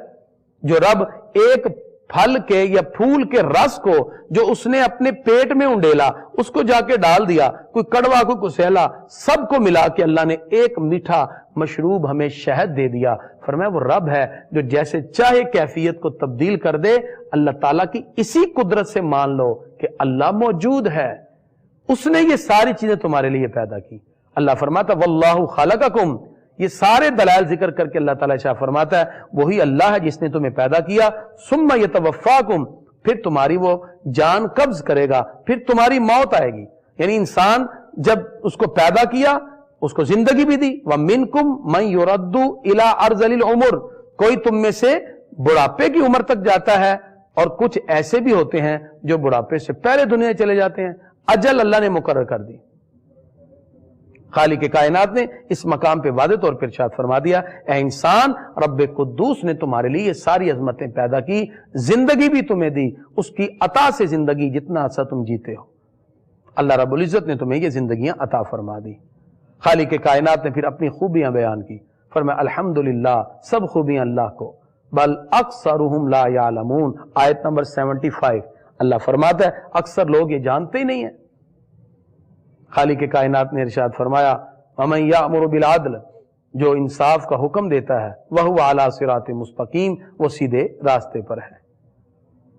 جو رب ایک پھل کے یا پھول کے رس کو جو اس نے اپنے پیٹ میں انڈیلا اس کو جا کے ڈال دیا، کوئی کڑوا کوئی کسیلا، سب کو ملا کے اللہ نے ایک میٹھا مشروب ہمیں شہد دے دیا۔ فرمایا وہ رب ہے جو جیسے چاہے کیفیت کو تبدیل کر دے۔ اللہ تعالیٰ کی اسی قدرت سے مان لو کہ اللہ موجود ہے، اس نے یہ ساری چیزیں تمہارے لیے پیدا کی۔ اللہ فرماتا واللہ خلقکم، یہ سارے دلائل ذکر کر کے اللہ تعالیٰ شاہ فرماتا ہے وہی اللہ ہے جس نے تمہیں پیدا کیا، ثم یتوفاکم، پھر تمہاری وہ جان قبض کرے گا، پھر تمہاری موت آئے گی۔ یعنی انسان جب اس کو پیدا کیا اس کو زندگی بھی دی، وَمِنْكُمْ مَنْ يُرَدُّ إِلَىٰ أَرْذَلِ الْعُمُرِ، کوئی تم میں سے بڑھاپے کی عمر تک جاتا ہے، اور کچھ ایسے بھی ہوتے ہیں جو بڑھاپے سے پہلے دنیا چلے جاتے ہیں، اجل اللہ نے مقرر کر دی۔ خالق کائنات نے اس مقام پہ واضح طور پر ارشاد فرما دیا اے انسان، رب قدوس نے تمہارے لیے یہ ساری عظمتیں پیدا کی، زندگی بھی تمہیں دی، اس کی عطا سے زندگی جتنا عرصہ تم جیتے ہو اللہ رب العزت نے تمہیں یہ زندگیاں عطا فرما دی۔ خالق کائنات نے پھر اپنی خوبیاں بیان کی، فرمایا الحمدللہ، سب خوبیاں اللہ کو، بل اکثرہم لا یعلمون، آیت نمبر 75۔ اللہ فرماتا ہے اکثر لوگ یہ جانتے ہی نہیں ہیں۔ خالق کائنات نے ارشاد فرمایا وَمَن یَأْمُرُ بِالْعَدْلِ، جو انصاف کا حکم دیتا ہے، وَهُوَ عَلَىٰ صِرَاطٍ مستقیم، وہ سیدھے راستے پر ہے۔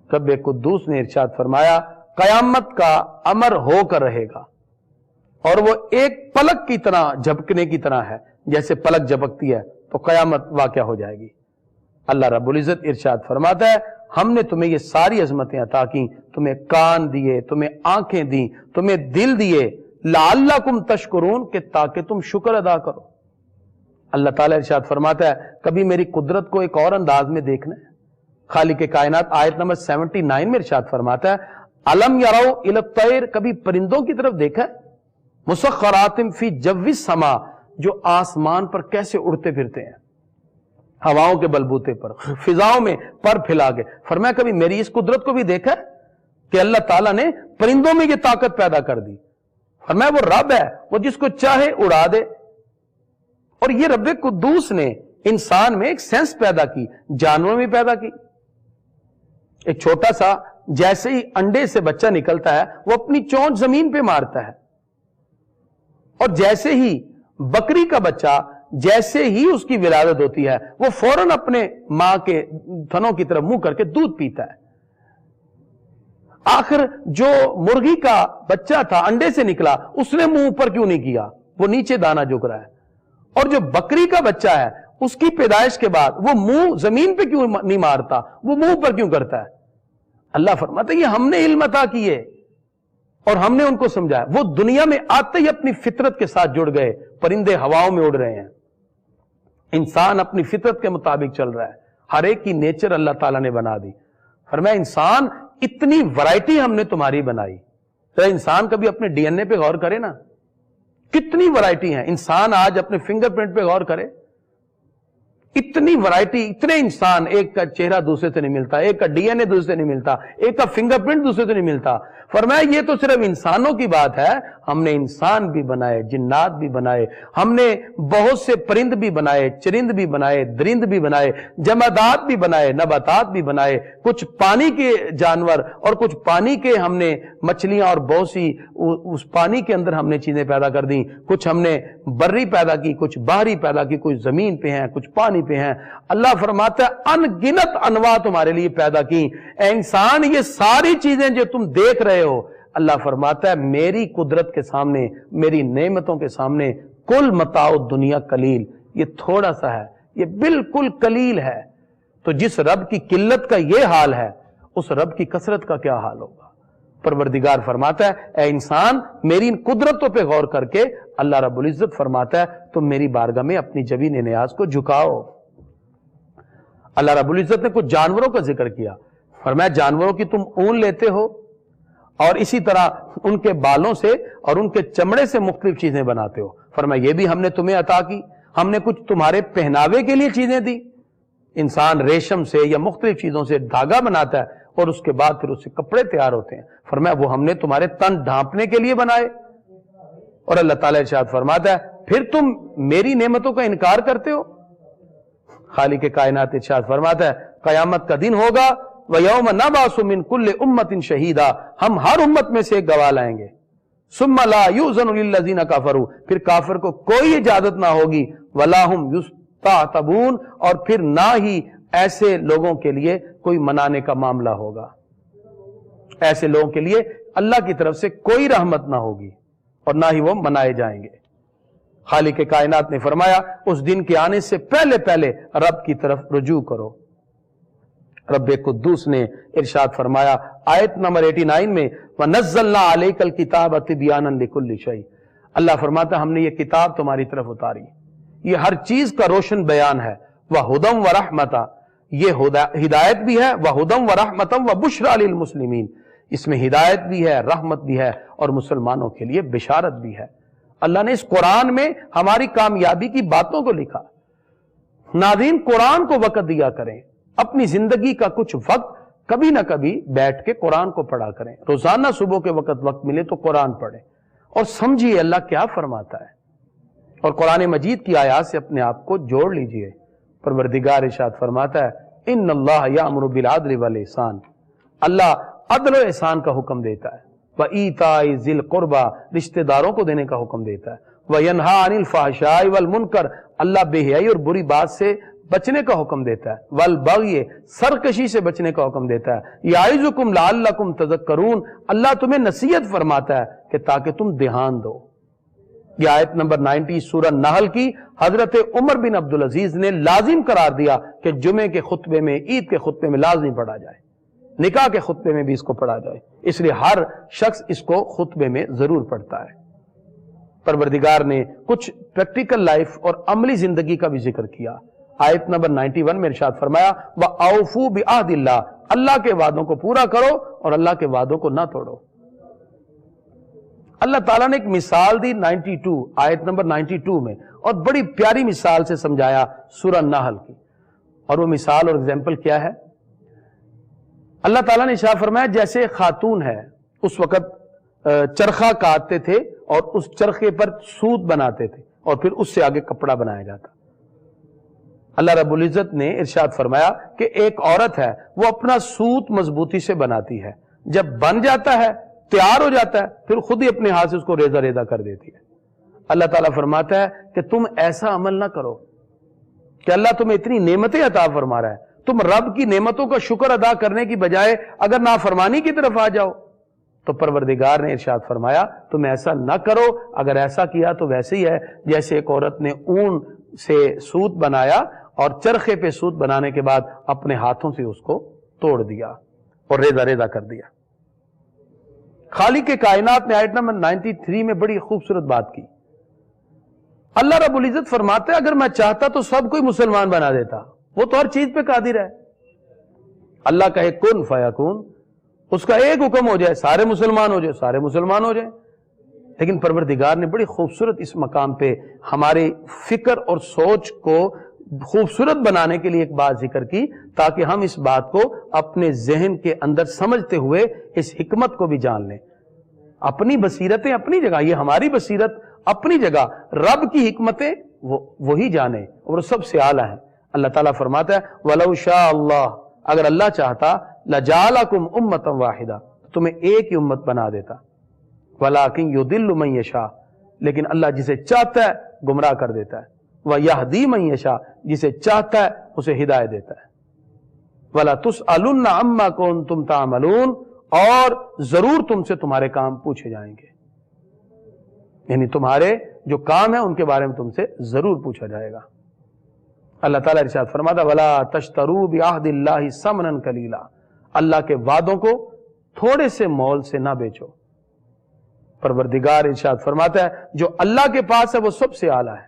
رب قدوس نے ارشاد فرمایا قیامت کا امر ہو کر رہے گا، اور وہ ایک پلک کی طرح جھپکنے کی طرح ہے، جیسے پلک جھپکتی ہے تو قیامت واقع ہو جائے گی۔ اللہ رب العزت ارشاد فرماتا ہے ہم نے تمہیں یہ ساری عظمتیں عطا کی، تمہیں کان دیے، تمہیں آنکھیں دی، تمہیں دل دیے، لعلکم تشکرون، کہ تاکہ تم شکر ادا کرو۔ اللہ تعالیٰ ارشاد فرماتا ہے کبھی میری قدرت کو ایک اور انداز میں دیکھنا ہے۔ خالق کائنات آیت نمبر 79 میں ارشاد فرماتا ہے الم یروا الی الطیر، کبھی پرندوں کی طرف دیکھا ہے، مسخرات فی جو السما، جو آسمان پر کیسے اڑتے پھرتے ہیں، ہواؤں کے بلبوتے پر، فضاؤں میں پر پھیلا کے۔ فرمایا کبھی میری اس قدرت کو بھی دیکھا ہے کہ اللہ تعالیٰ نے پرندوں میں یہ طاقت پیدا کر دی۔ فرمایا وہ رب ہے، وہ جس کو چاہے اڑا دے۔ اور یہ رب قدوس نے انسان میں ایک سینس پیدا کی، جانوروں میں پیدا کی۔ ایک چھوٹا سا جیسے ہی انڈے سے بچہ نکلتا ہے وہ اپنی چونچ زمین پہ مارتا ہے، اور جیسے ہی بکری کا بچہ جیسے ہی اس کی ولادت ہوتی ہے وہ فوراً اپنے ماں کے تھنوں کی طرف منہ کر کے دودھ پیتا ہے۔ آخر جو مرغی کا بچہ تھا انڈے سے نکلا اس نے منہ اوپر کیوں نہیں کیا، وہ نیچے دانا جھک رہا ہے۔ اور جو بکری کا بچہ ہے اس کی پیدائش کے بعد وہ منہ زمین پہ کیوں نہیں مارتا، وہ منہ پر کیوں کرتا ہے؟ اللہ فرماتا ہے یہ ہم نے علم عطا کیے اور ہم نے ان کو سمجھایا۔ وہ دنیا میں آتے ہی اپنی فطرت کے ساتھ جڑ گئے، پرندے ہواؤں میں اڑ رہے ہیں، انسان اپنی فطرت کے مطابق چل رہا ہے۔ ہر ایک کی نیچر اللہ تعالیٰ نے بنا دی. فرمایا انسان اتنی ورائٹی ہم نے تمہاری بنائی. انسان کبھی اپنے ڈی این اے پہ غور کرے نا, کتنی ورائٹی ہیں. انسان آج اپنے فنگر پرنٹ پہ غور کرے, اتنی ورائٹی, اتنے انسان, ایک کا چہرہ دوسرے سے نہیں ملتا, ایک کا ڈی این اے دوسرے سے نہیں ملتا, ایک کا فنگر پرنٹ دوسرے سے نہیں ملتا. فرمایا یہ تو صرف انسانوں کی بات ہے, ہم نے انسان بھی بنائے, جنات بھی بنائے, ہم نے بہت سے پرند بھی بنائے, چرند بھی بنائے, درند بھی بنائے, جمادات بھی بنائے, نباتات بھی بنائے, کچھ پانی کے جانور اور کچھ پانی کے ہم نے مچھلیاں اور بہت سی اس پانی کے اندر ہم نے چیزیں پیدا کر دیں, کچھ ہم نے بری پیدا کی, کچھ باہری پیدا کی, کچھ زمین پہ ہیں, کچھ پانی پہ ہیں. اللہ فرماتا ہے ان گنت انواع تمہارے لیے پیدا کی. اے انسان یہ ساری چیزیں جو تم دیکھ رہے ہو, اللہ فرماتا ہے میری قدرت کے سامنے, میری نعمتوں کے سامنے کل متاع دنیا قلیل, یہ تھوڑا سا ہے, یہ بالکل قلیل ہے. تو جس رب کی قلت کا یہ حال ہے, اس رب کی کثرت کا کیا حال ہوگا. پروردگار فرماتا ہے اے انسان میری ان قدرتوں پہ غور کر کے اللہ رب العزت فرماتا ہے تم میری بارگاہ میں اپنی جبین نیاز کو جھکاؤ. اللہ رب العزت نے کچھ جانوروں کا ذکر کیا. فرمایا جانوروں کی تم اون لیتے ہو اور اسی طرح ان کے بالوں سے اور ان کے چمڑے سے مختلف چیزیں بناتے ہو. فرمایا یہ بھی ہم نے تمہیں عطا کی, ہم نے کچھ تمہارے پہناوے کے لیے چیزیں دی. انسان ریشم سے یا مختلف چیزوں سے دھاگا بناتا ہے اور اس کے بعد پھر اس سے کپڑے تیار ہوتے ہیں. فرمایا وہ ہم نے تمہارے تن ڈھانپنے کے لیے بنائے. اور اللہ تعالیٰ ارشاد فرماتا ہے پھر تم میری نعمتوں کا انکار کرتے ہو. خالق کائنات ارشاد فرماتا ہے قیامت کا دن ہوگا وَيَوْمَ نَبْعَثُ مِنْ كُلِّ أُمَّةٍ شَهِيدًا, ہم ہر امت میں سے ایک گواہ لائیں گے. ثُمَّ لَا يُؤْذَنُ لِلَّذِينَ كَفَرُوا, پھر کافر کو کوئی اجازت نہ ہوگی. وَلَا هُمْ يُسْتَعْتَبُونَ, اور پھر نہ ہی ایسے لوگوں کے لیے کوئی منانے کا معاملہ ہوگا. ایسے لوگوں کے لیے اللہ کی طرف سے کوئی رحمت نہ ہوگی اور نہ ہی وہ منائے جائیں گے. خالق کائنات نے فرمایا اس دن کے آنے سے پہلے پہلے رب کی طرف رجوع کرو. رب قدوس نے ارشاد فرمایا آیت نمبر 89 میں وَنَزَّلْنَا عَلَيْكَ الْكِتَابَ تِبْيَانًا لِكُلِّ شَيْءٍ, اللہ فرماتا ہم نے یہ کتاب تمہاری طرف اتاری, یہ ہر چیز کا روشن بیان ہے. وَهُدًى وَرَحْمَةً, یہ ہدایت بھی ہے. وَهُدًى وَرَحْمَةً وَبُشْرَىٰ لِلْمُسْلِمِينَ, اس میں ہدایت بھی ہے, رحمت بھی ہے اور مسلمانوں کے لیے بشارت بھی ہے. اللہ نے اس قرآن میں ہماری کامیابی کی باتوں کو لکھا. ناظرین قرآن کو وقت دیا کریں, اپنی زندگی کا کچھ وقت کبھی نہ کبھی بیٹھ کے قرآن کو پڑھا کریں. روزانہ صبح کے وقت ملے تو قرآن پڑھیں اور سمجھیے اللہ کیا فرماتا ہے, اور قرآن مجید کی آیات سے اپنے آپ کو جوڑ لیجئے. پروردگار ارشاد فرماتا ہے ان اللہ یامر بالعدل والاحسان, اللہ عدل و احسان کا حکم دیتا ہے. وَإِيتَاءِ ذِي الْقُرْبَى, رشتہ داروں کو دینے کا حکم دیتا ہے. وَيَنْهَىٰ عَنِ الْفَحْشَاءِ وَالْمُنکَرِ, اللہ بے حیائی اور بری بات سے بچنے کا حکم دیتا ہے. وَالْبَغْيِ, سرکشی سے بچنے کا حکم دیتا ہے. یَعِظُکُمْ لَعَلَّکُمْ تَذَکَّرُونَ, اللہ تمہیں نصیحت فرماتا ہے کہ تاکہ تم دھیان دو. یہ آیت نمبر 90 سورہ نحل کی حضرت عمر بن عبدالعزیز نے لازم قرار دیا کہ جمعے کے خطبے میں, عید کے خطبے میں لازمی پڑھا جائے, نکاح کے خطبے میں بھی اس کو پڑھا جائے. اس لیے ہر شخص اس کو خطبے میں ضرور پڑھتا ہے. پروردگار نے کچھ پریکٹیکل لائف اور عملی زندگی کا بھی ذکر کیا. آیت نمبر 91 میں ارشاد فرمایا وَأَوْفُوا بِعَهْدِ اللَّهِ, اللہ کے وعدوں کو پورا کرو اور اللہ کے وعدوں کو نہ توڑو. اللہ تعالیٰ نے ایک مثال دی 92 آیت نمبر 92 میں, اور بڑی پیاری مثال سے سمجھایا سورہ نحل کی. اور وہ مثال اور ایگزامپل کیا ہے؟ اللہ تعالیٰ نے ارشاد فرمایا جیسے خاتون ہے, اس وقت چرخہ کاٹتے تھے اور اس چرخے پر سوت بناتے تھے اور پھر اس سے آگے کپڑا بنایا جاتا. اللہ رب العزت نے ارشاد فرمایا کہ ایک عورت ہے وہ اپنا سوت مضبوطی سے بناتی ہے, جب بن جاتا ہے تیار ہو جاتا ہے پھر خود ہی اپنے ہاتھ سے اس کو ریزہ ریزہ کر دیتی ہے. اللہ تعالیٰ فرماتا ہے کہ تم ایسا عمل نہ کرو کہ اللہ تمہیں اتنی نعمتیں عطا فرما رہا ہے, تم رب کی نعمتوں کا شکر ادا کرنے کی بجائے اگر نافرمانی کی طرف آ جاؤ. تو پروردگار نے ارشاد فرمایا تم ایسا نہ کرو. اگر ایسا کیا تو ویسے ہی ہے جیسے ایک عورت نے اون سے سوت بنایا اور چرخے پہ سوت بنانے کے بعد اپنے ہاتھوں سے اس کو توڑ دیا اور ریزہ ریزہ کر دیا. خالق کائنات نے آیت نمبر 93 میں بڑی خوبصورت بات کی. اللہ رب العزت فرماتے اگر میں چاہتا تو سب کوئی مسلمان بنا دیتا, وہ تو ہر چیز پہ قادر ہے. اللہ کہے کن فیکون، اس کا ایک حکم ہو جائے سارے مسلمان ہو جائے، سارے مسلمان ہو جائیں. لیکن پروردگار نے بڑی خوبصورت اس مقام پہ ہماری فکر اور سوچ کو خوبصورت بنانے کے لیے ایک بات ذکر کی، تاکہ ہم اس بات کو اپنے ذہن کے اندر سمجھتے ہوئے اس حکمت کو بھی جان لیں. اپنی بصیرتیں اپنی جگہ، یہ ہماری بصیرت اپنی جگہ، رب کی حکمتیں وہی جانے اور وہ سب سے اعلیٰ ہیں. اللہ تعالیٰ فرماتا ہے وَلَوْ شَاءَ اللَّهُ، اگر اللہ چاہتا لَجَعَلَكُمْ أُمَّةً وَاحِدَةً، تمہیں ایک ہی امت بنا دیتا. وَلَٰكِنْ يُضِلُّ مَن يَشَاءُ، لیکن اللہ جسے چاہتا ہے گمراہ کر دیتا ہے. وَيَهْدِي مَن يَشَاءُ، جسے چاہتا ہے اسے ہدایت دیتا ہے. وَلَا تُسْأَلُنَّ عَمَّا كُنتُمْ تَعْمَلُونَ، اور ضرور تم سے تمہارے کام پوچھے جائیں گے. یعنی تمہارے جو کام ہیں ان کے بارے میں تم سے ضرور پوچھا جائے گا. اللہ تعالیٰ ارشاد فرماتا وَلَا تَشْتَرُوا بِعَهْدِ اللَّهِ ثَمَنًا قَلِيلًا، اللہ کے وعدوں کو تھوڑے سے مول سے نہ بیچو. پروردگار ارشاد فرماتا ہے جو اللہ کے پاس ہے وہ سب سے اعلیٰ ہے.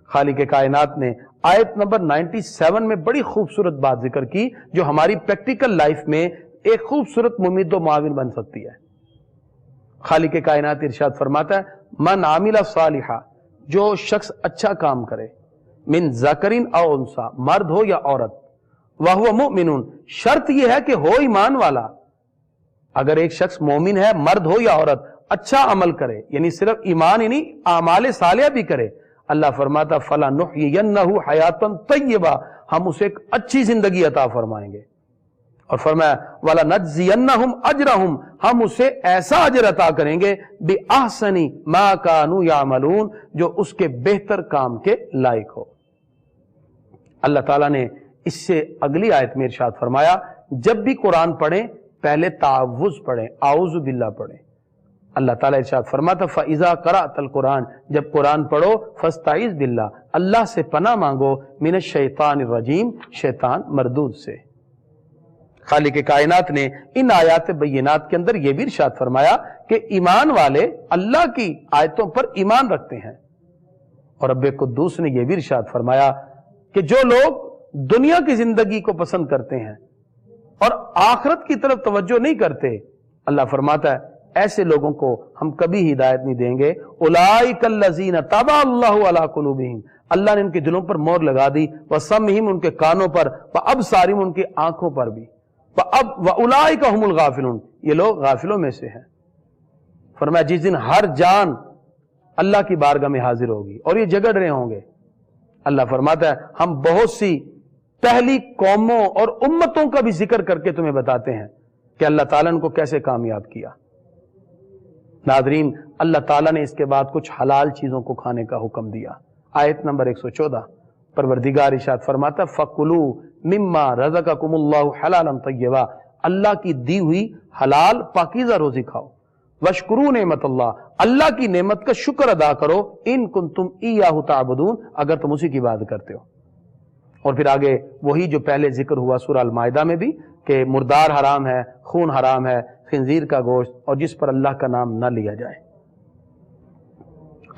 خالق کائنات نے آیت نمبر 97 میں بڑی خوبصورت بات ذکر کی جو ہماری پریکٹیکل لائف میں ایک خوبصورت ممید و معاون بن سکتی ہے. خالق کائنات ارشاد فرماتا ہے من عامل صالحا، جو شخص اچھا کام کرے، من ذکرین او انسا، مرد ہو یا عورت، وہو مؤمنون، شرط یہ ہے کہ ہو ایمان والا. اگر ایک شخص مومن ہے، مرد ہو یا عورت، اچھا عمل کرے، یعنی صرف ایمان ہی نہیں اعمال صالحہ بھی کرے، اللہ فرماتا فَلَنُحْيِيَنَّهُ حَيَاتًا طَيِّبَةً، ہم اسے ایک اچھی زندگی عطا فرمائیں گے. اور فرمایا وَلَنَجْزِيَنَّهُمْ أَجْرَهُمْ، ہم اسے ایسا اجر عطا کریں گے بِأَحْسَنِ مَا كَانُوا يَعْمَلُونَ، جو اس کے بہتر کام کے لائق ہو. اللہ تعالیٰ نے اس سے اگلی آیت میں ارشاد فرمایا جب بھی قرآن پڑھیں پہلے تعوذ پڑھیں، اعوذ باللہ پڑھیں. اللہ تعالیٰ ارشاد فرماتا فَإِذَا قَرَأْتَ الْقُرْآنَ، جب قرآن پڑھو فَاسْتَعِذْ بِاللَّہ، اللہ سے پناہ مانگو، مِنَ الشَّيْطَانِ الرَّجِيمِ، شیطان مردود سے. خالق کائنات نے ان آیات بینات کے اندر یہ بھی ارشاد فرمایا کہ ایمان والے اللہ کی آیتوں پر ایمان رکھتے ہیں. اور رب قدوس نے یہ بھی ارشاد فرمایا کہ جو لوگ دنیا کی زندگی کو پسند کرتے ہیں اور آخرت کی طرف توجہ نہیں کرتے، اللہ فرماتا ہے ایسے لوگوں کو ہم کبھی ہدایت نہیں دیں گے. اولئک الذین طبع اللہ علی قلوبہم، اللہ نے ان کے دلوں پر مہر لگا دی، وسمعہم، ان کے کانوں پر، وابصارہم، ان کی آنکھوں پر بھی، واولئک هم الغافلون، یہ لوگ غافلوں میں سے ہیں. فرمایا جس دن ہر جان اللہ کی بارگاہ میں حاضر ہوگی اور یہ جگڑ رہے ہوں گے، اللہ فرماتا ہے ہم بہت سی پہلی قوموں اور امتوں کا بھی ذکر کر کے تمہیں بتاتے ہیں کہ اللہ تعالیٰ نے ان کو کیسے کامیاب کیا. ناظرین، اللہ تعالیٰ نے اس کے بعد کچھ حلال چیزوں کو کھانے کا حکم دیا. آیت نمبر 114 پروردگار ارشاد فرماتا فَكُلُوا مِمَّا رَزَقَكُمُ اللَّهُ حَلَالًا طَيِّبًا، اللہ کی دی ہوئی حلال پاکیزہ روزی کھاؤ. وَاشْكُرُوا نعمت اللہ، اللہ کی نعمت کا شکر ادا کرو، ان کنتم ایاہ تعبدون، اگر تم اسی کی عبادت کرتے ہو. اور پھر آگے وہی جو پہلے ذکر ہوا سورہ المائدہ میں بھی کہ مردار حرام ہے، خون حرام ہے، خنزیر کا گوشت، اور جس پر اللہ کا نام نہ لیا جائے.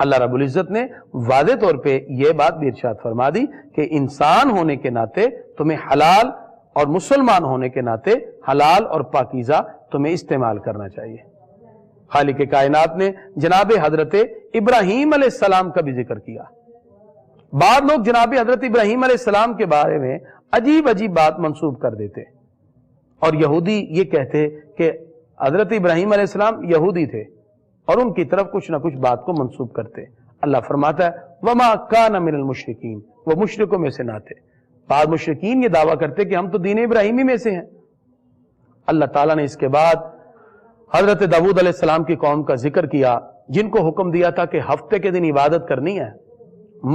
اللہ رب العزت نے واضح طور پہ یہ بات بھی ارشاد فرما دی کہ انسان ہونے کے ناطے تمہیں حلال اور مسلمان ہونے کے ناطے حلال اور پاکیزہ تمہیں استعمال کرنا چاہیے. خالق کائنات نے جناب حضرت ابراہیم علیہ السلام کا بھی ذکر کیا. بعض لوگ جناب حضرت ابراہیم علیہ السلام کے بارے میں عجیب عجیب بات منسوب کر دیتے، اور یہودی یہ کہتے کہ حضرت ابراہیم علیہ السلام یہودی تھے اور ان کی طرف کچھ نہ کچھ بات کو منسوب کرتے. اللہ فرماتا ہے وَمَا كَانَ مِنَ الْمُشْرِكِينَ، وہ مشرکوں میں سے نہ تھے. بعض مشرکین یہ دعویٰ کرتے کہ ہم تو دین ابراہیمی میں سے ہیں. اللہ تعالیٰ نے اس کے بعد حضرت داؤد علیہ السلام کی قوم کا ذکر کیا جن کو حکم دیا تھا کہ ہفتے کے دن عبادت کرنی ہے،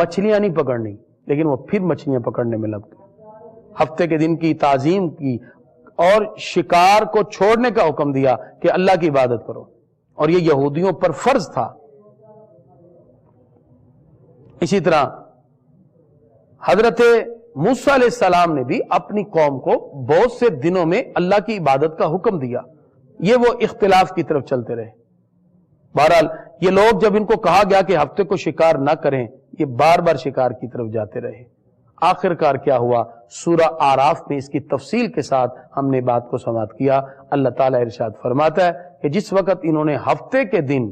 مچھلیاں نہیں پکڑنی، لیکن وہ پھر مچھلیاں پکڑنے میں لگ گئے. ہفتے کے دن کی تعظیم کی اور شکار کو چھوڑنے کا حکم دیا کہ اللہ کی عبادت کرو، اور یہ یہودیوں پر فرض تھا. اسی طرح حضرت موسیٰ علیہ السلام نے بھی اپنی قوم کو بہت سے دنوں میں اللہ کی عبادت کا حکم دیا. یہ وہ اختلاف کی طرف چلتے رہے. بہرحال یہ لوگ جب ان کو کہا گیا کہ ہفتے کو شکار نہ کریں، یہ بار بار شکار کی طرف جاتے رہے. آخر کار کیا ہوا؟ سورہ آراف میں اس کی تفصیل کے ساتھ ہم نے بات کو سماعت کیا۔ اللہ تعالیٰ ارشاد فرماتا ہے کہ جس وقت انہوں نے ہفتے کے دن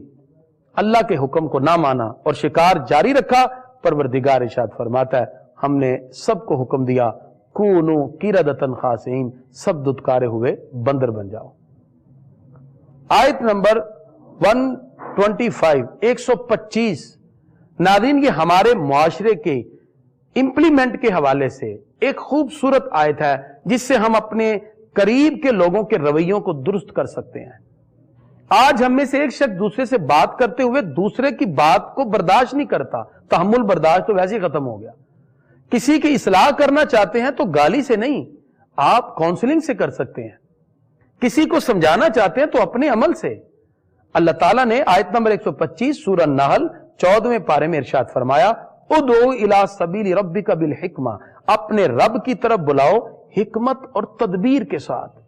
اللہ کے حکم کو نہ مانا اور شکار جاری رکھا، پروردگار ارشاد فرماتا ہے ہم نے سب کو حکم دیا کونو قردۃ خاسئین، سب دھتکارے ہوئے بندر بن جاؤ۔ آیت نمبر 125 125 ناظرین، یہ ہمارے معاشرے کے امپلیمنٹ کے حوالے سے ایک خوبصورت آیت ہے جس سے ہم اپنے قریب کے لوگوں کے رویوں کو درست کر سکتے ہیں۔ آج ہم میں سے ایک شخص دوسرے سے بات کرتے ہوئے دوسرے کی بات کو برداشت نہیں کرتا، تحمل برداشت تو ویسے ہی ختم ہو گیا۔ کسی کی اصلاح کرنا چاہتے ہیں تو گالی سے نہیں، آپ کاؤنسلنگ سے کر سکتے ہیں۔ کسی کو سمجھانا چاہتے ہیں تو اپنے عمل سے۔ اللہ تعالیٰ نے آیت نمبر 125 سورہ نحل 14ویں پارے میں ارشاد فرمایا ادعو الی سبیل ربک بالحکمہ، اپنے رب کی طرف بلاؤ حکمت اور تدبیر کے ساتھ۔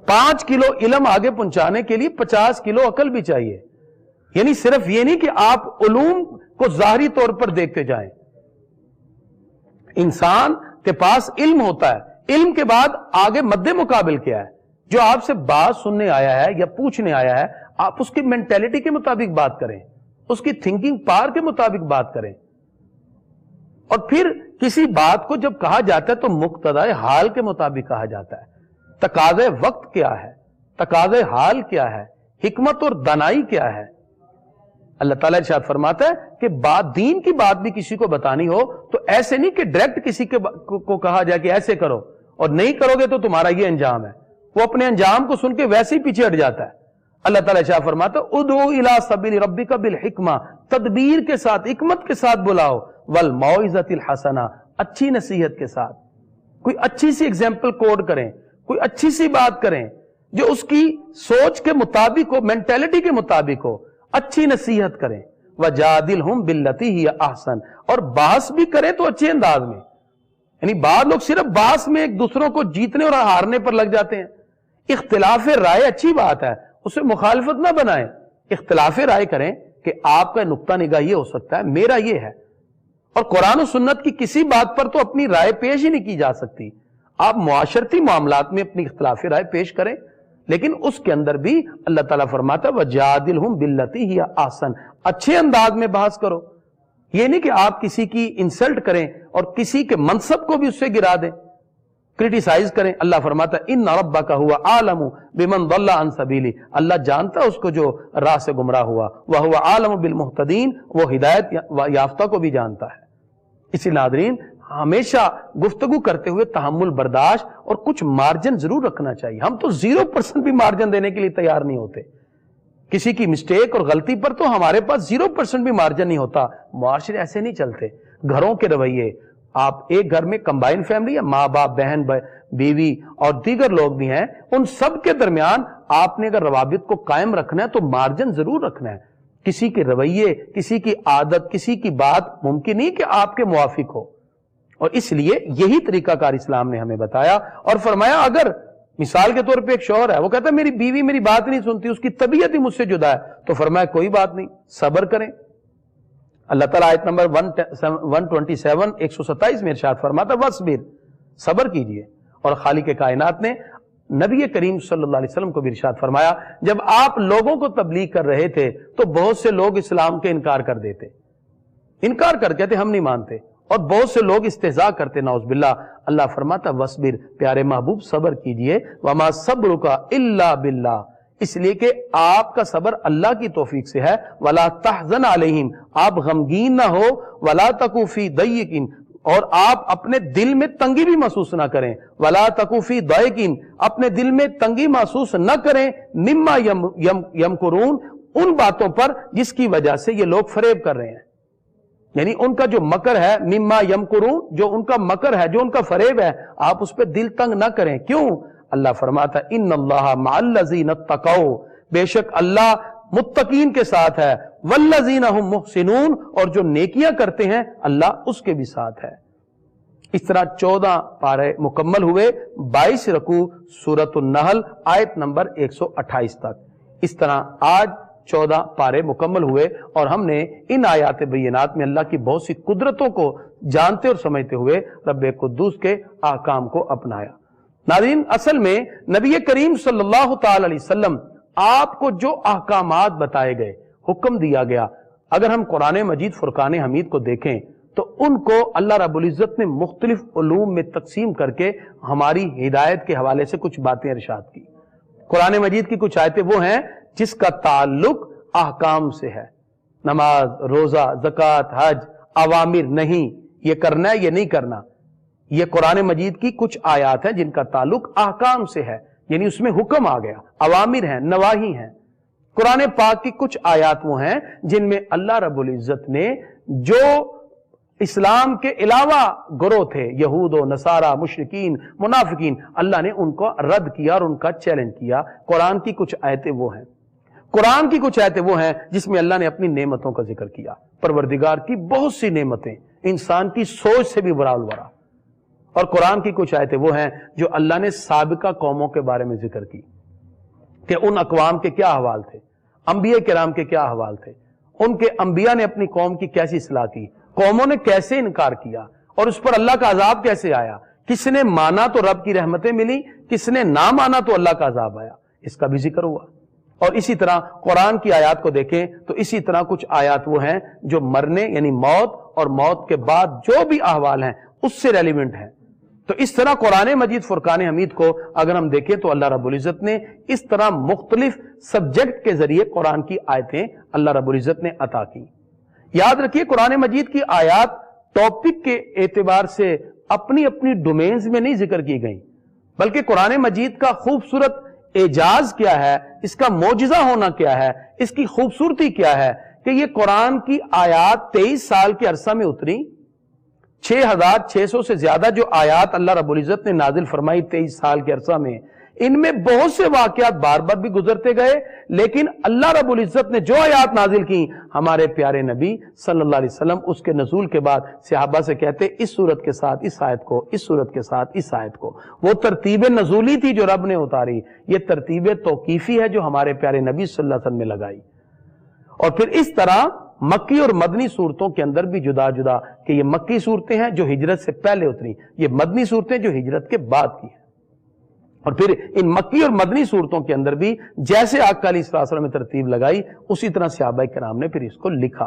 5 کلو علم آگے پہنچانے کے لیے 50 کلو عقل بھی چاہیے۔ یعنی صرف یہ نہیں کہ آپ علوم کو ظاہری طور پر دیکھتے جائیں۔ انسان کے پاس علم ہوتا ہے، علم کے بعد آگے مد مقابل کیا ہے؟ جو آپ سے بات سننے آیا ہے یا پوچھنے آیا ہے، آپ اس کی مینٹیلٹی کے مطابق بات کریں، اس کی تھنکنگ پار کے مطابق بات کریں۔ اور پھر کسی بات کو جب کہا جاتا ہے تو مقتضائے حال کے مطابق کہا جاتا ہے۔ تقاضے وقت کیا ہے، تقاضے حال کیا ہے، حکمت اور دانائی کیا ہے۔ اللہ تعالیٰ ارشاد فرماتا ہے کہ دین کی بات بھی کسی کو بتانی ہو تو ایسے نہیں کہ ڈائریکٹ کسی کو کہا جائے کہ ایسے کرو اور نہیں کرو گے تو تمہارا یہ انجام ہے، وہ اپنے انجام کو سن کے ویسے ہی پیچھے ہٹ جاتا ہے۔ اللہ تعالیٰ ارشاد فرماتا ہے ادعو الی سبیل ربک بالحکمہ، تدبیر کے ساتھ، حکمت کے ساتھ بلاؤ، والموعظۃ الحسنہ، اچھی نصیحت کے ساتھ۔ کوئی اچھی سی ایگزامپل کوڈ کریں، کوئی اچھی سی بات کریں جو اس کی سوچ کے مطابق ہو، مینٹیلٹی کے مطابق ہو، اچھی نصیحت کریں۔ وجادلہم باللتی ہی احسن، اور بحث بھی کریں تو اچھے انداز میں۔ یعنی بعض لوگ صرف بحث میں ایک دوسروں کو جیتنے اور ہارنے پر لگ جاتے ہیں۔ اختلاف رائے اچھی بات ہے، اسے مخالفت نہ بنائیں، اختلاف رائے کریں کہ آپ کا نقطہ نگاہ یہ ہو سکتا ہے، میرا یہ ہے۔ اور قرآن و سنت کی کسی بات پر تو اپنی رائے پیش ہی نہیں کی جا سکتی۔ آپ معاشرتی معاملات میں اپنی اختلاف رائے پیش کریں، لیکن اس کے اندر بھی اللہ تعالیٰ فرماتا ہے وَجَادِلْهُمْ بِالَّتِي هِيَ أَحْسَنُ، اچھے انداز میں بحث کرو۔ یہ نہیں کہ آپ کسی کی انسلٹ کریں اور کسی کے منصب کو بھی اس سے گرا دیں، کرٹیسائز کریں۔ اللہ فرماتا ہے اِنَّ رَبَّكَ هُوَ أَعْلَمُ بِمَنْ ضَلَّ عَنْ سَبِيلِهِ، اللہ جانتا ہے اس کو جو راہ سے گمراہ ہوا، وَهُوَ أَعْلَمُ بِالْمُهْتَدِينَ، وہ ہدایت یافتہ کو بھی جانتا ہے۔ اسی ناظرین، ہمیشہ گفتگو کرتے ہوئے تحمل برداشت اور کچھ مارجن ضرور رکھنا چاہیے۔ ہم تو 0% بھی مارجن دینے کے لیے تیار نہیں ہوتے۔ کسی کی مسٹیک اور غلطی پر تو ہمارے پاس 0% بھی مارجن نہیں ہوتا۔ معاشرے ایسے نہیں چلتے۔ گھروں کے رویے، آپ ایک گھر میں کمبائن فیملی ہے، ماں باپ، بہن، بیوی اور دیگر لوگ بھی ہیں، ان سب کے درمیان آپ نے اگر روابط کو قائم رکھنا ہے تو مارجن ضرور رکھنا ہے۔ کسی کے رویے، کسی کی عادت، کسی کی بات ممکن نہیں کہ آپ کے موافق ہو، اور اس لیے یہی طریقہ کار اسلام نے ہمیں بتایا اور فرمایا اگر مثال کے طور پہ ایک شوہر ہے، وہ کہتا ہے میری بیوی میری بات نہیں سنتی، اس کی طبیعت ہی مجھ سے جدا ہے، تو فرمایا کوئی بات نہیں، صبر کریں۔ اللہ تعالیٰ آیت نمبر 127 127 میں ارشاد فرماتا وَاصْبِرْ، صبر کیجئے۔ اور خالق کائنات نے نبی کریم صلی اللہ علیہ وسلم کو بھی ارشاد فرمایا جب آپ لوگوں کو تبلیغ کر رہے تھے تو بہت سے لوگ اسلام کے انکار کر دیتے، انکار کر کہتے ہم نہیں مانتے، اور بہت سے لوگ استہزاء کرتے، نعوذ باللہ۔ اللہ فرماتا وَاصْبِرْ، پیارے محبوب صبر کیجئے، وَمَا صَبْرُكَ إِلَّا بِاللَّهِ، اس لیے کہ آپ کا صبر اللہ کی توفیق سے ہے۔ وَلَا تَحْزَنْ عَلَيْهِمْ، آپ غمگین نہ ہو، وَلَا تَكُ فِي ضَيِّقٍ، اور آپ اپنے دل میں تنگی بھی محسوس نہ کریں، وَلَا تَكُ فِي ضَيِّقٍ، اپنے دل میں تنگی محسوس نہ کریں، مِمَّا يَمْكُرُونَ، ان باتوں پر جس کی وجہ سے یہ لوگ فریب کر رہے ہیں۔ یعنی ان کا جو مکر ہے، مما یمکرون، جو ان کا مکر ہے، جو ان کا فریب ہے، آپ اس پہ دل تنگ نہ کریں۔ کیوں؟ اللہ فرماتا ہے ان اللہ مع الذین اتقوا، بے شک اللہ متقین کے ساتھ ہے، والذین هم محسنون، اور جو نیکیاں کرتے ہیں اللہ اس کے بھی ساتھ ہے۔ اس طرح 14 پارے مکمل ہوئے، 22 رکوع سورۃ النحل آیت نمبر 128 تک۔ اس طرح آج 14 پارے مکمل ہوئے اور ہم نے ان آیات بینات میں اللہ کی بہت سی قدرتوں کو جانتے اور سمجھتے ہوئے رب قدوس کے احکام کو اپنایا۔ ناظرین، اصل میں نبی کریم صلی اللہ تعالی علیہ وسلم آپ کو جو احکامات بتائے گئے، حکم دیا گیا، اگر ہم قرآن مجید فرقان حمید کو دیکھیں تو ان کو اللہ رب العزت نے مختلف علوم میں تقسیم کر کے ہماری ہدایت کے حوالے سے کچھ باتیں ارشاد کی۔ قرآن مجید کی کچھ آیتیں وہ ہیں جس کا تعلق احکام سے ہے، نماز، روزہ، زکوٰۃ، حج، اوامر، نہیں یہ کرنا ہے یہ نہیں کرنا، یہ قرآن مجید کی کچھ آیات ہیں جن کا تعلق احکام سے ہے، یعنی اس میں حکم آ گیا، اوامر ہیں، نواہی ہیں۔ قرآن پاک کی کچھ آیات وہ ہیں جن میں اللہ رب العزت نے جو اسلام کے علاوہ گروہ تھے، یہود و نصارہ، مشرکین، منافقین، اللہ نے ان کو رد کیا اور ان کا چیلنج کیا۔ قرآن کی کچھ آیتیں وہ ہیں، قرآن کی کچھ آیتیں وہ ہیں جس میں اللہ نے اپنی نعمتوں کا ذکر کیا، پروردگار کی بہت سی نعمتیں، انسان کی سوچ سے بھی برا الورا۔ اور قرآن کی کچھ آیتیں وہ ہیں جو اللہ نے سابقہ قوموں کے بارے میں ذکر کی کہ ان اقوام کے کیا احوال تھے، انبیاء کرام کے کیا احوال تھے، ان کے انبیاء نے اپنی قوم کی کیسی اصلاح کی، قوموں نے کیسے انکار کیا اور اس پر اللہ کا عذاب کیسے آیا، کس نے مانا تو رب کی رحمتیں ملی، کس نے نہ مانا تو اللہ کا عذاب آیا، اس کا بھی ذکر ہوا۔ اور اسی طرح قرآن کی آیات کو دیکھیں تو اسی طرح کچھ آیات وہ ہیں جو مرنے یعنی موت اور موت کے بعد جو بھی احوال ہیں اس سے ریلیونٹ ہیں۔ تو اس طرح قرآن مجید فرقان حمید کو اگر ہم دیکھیں تو اللہ رب العزت نے اس طرح مختلف سبجیکٹ کے ذریعے قرآن کی آیتیں اللہ رب العزت نے عطا کی۔ یاد رکھیے قرآن مجید کی آیات ٹاپک کے اعتبار سے اپنی اپنی ڈومینز میں نہیں ذکر کی گئیں، بلکہ قرآن مجید کا خوبصورت اعجاز کیا ہے، اس کا معجزہ ہونا کیا ہے، اس کی خوبصورتی کیا ہے کہ یہ قرآن کی آیات 23 سال کے عرصہ میں اتری، 6600 سے زیادہ جو آیات اللہ رب العزت نے نازل فرمائی 23 سال کے عرصہ میں، ان میں بہت سے واقعات بار بار بھی گزرتے گئے، لیکن اللہ رب العزت نے جو آیات نازل کی، ہمارے پیارے نبی صلی اللہ علیہ وسلم اس کے نزول کے بعد صحابہ سے کہتے اس صورت کے ساتھ اس آیت کو، اس صورت کے ساتھ اس آیت کو۔ وہ ترتیب نزولی تھی جو رب نے اتاری، یہ ترتیب توقیفی ہے جو ہمارے پیارے نبی صلی اللہ علیہ وسلم نے لگائی۔ اور پھر اس طرح مکی اور مدنی صورتوں کے اندر بھی جدا جدا کہ یہ مکی صورتیں ہیں جو ہجرت سے پہلے اتری، یہ مدنی صورتیں جو ہجرت کے بعد کی ہیں۔ اور پھر ان مکی اور مدنی صورتوں کے اندر بھی جیسے آقا علیہ الصلوۃ والسلام نے ترتیب لگائی اسی طرح صحابہ کرام نے پھر اس کو لکھا،